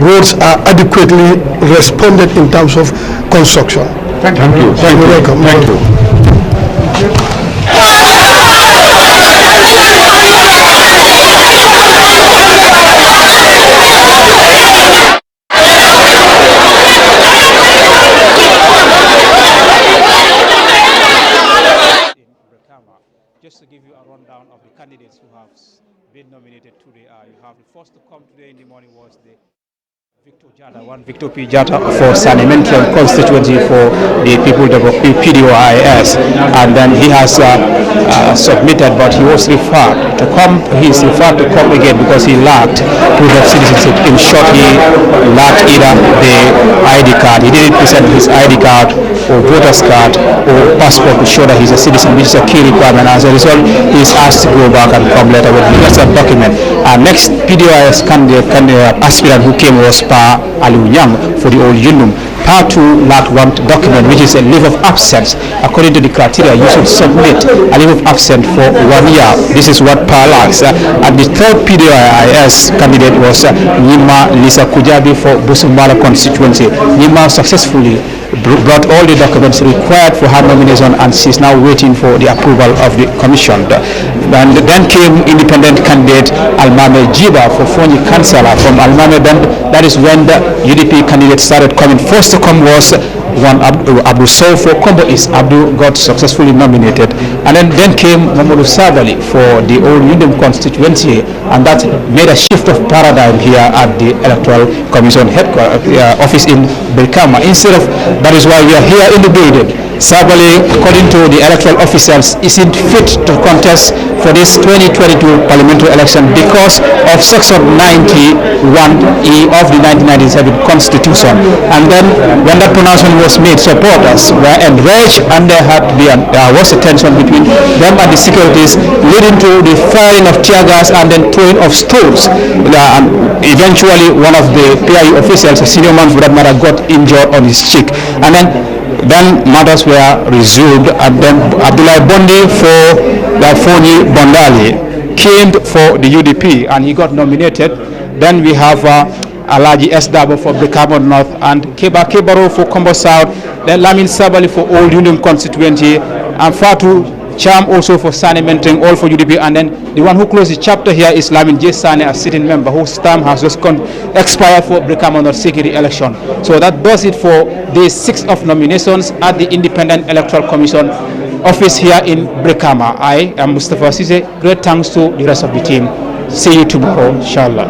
roads are adequately responded in terms of construction. Thank you. You're welcome. Thank you. Just to give you a rundown of the candidates who have been nominated today, you have the first to come today in the morning was the Victor P. Jata for Parliamentary constituency for the people of PDOIS, and then he has submitted, but he was referred to come. He is referred to come again because he lacked proof of citizenship. In short, he lacked either the ID card. He didn't present his ID card or voter's card or passport to show that he's a citizen, which is a key requirement. As a result, he is asked to go back and come later with the document. Next PDOIS candidate aspirant who came was Aliu Young for the old Yundum. Fatou lacked one document, which is a leave of absence. According to the criteria, you should submit a leave of absence for 1 year. This is what Pa lacks. And the third PDOIS candidate was Nima Lisa Kujabi for Busumbara constituency. Nima successfully brought all the documents required for her nomination, and she's now waiting for the approval of the commission. And then came independent candidate Almame Jiba for Fonyi Councillor from Almame. Then that is when the UDP candidate started coming. First to come was one Abdul Sow for Combo East. Abdul got successfully nominated, and then came Mamadou Sabali for the old Yundum constituency, and that made a shift of paradigm here at the Electoral Commission headquarters office in Brikama. Instead of that is why we are here in the building. Sabali, according to the electoral officials, isn't fit to contest for this 2022 parliamentary election because of Section 91E of the 1997 Constitution. And then when that pronouncement was made, supporters were enraged, and there was a tension between them and the securities, leading to the firing of tear gas and then throwing of stones. Eventually, one of the PIU officials, a senior man for that matter, got injured on his cheek. And then matters were resumed, and then Abdullah Bondi for the Fonyi Bondali came for the UDP, and he got nominated. Then we have Alaji S. Dabo for Brikama North, and Keba Kebaro for Combo South, then Lamin Sabali for Old Union constituency, and Fatou Cham also for Sane Menteng, all for UDP. And then the one who closed the chapter here is Lamin J. Sane, a sitting member whose term has just expired for Brikama North security election. So that does it for day 6 of nominations at the Independent Electoral Commission office here in Brikama. I am Mustafa Sise. Great thanks to the rest of the team. See you tomorrow, inshallah.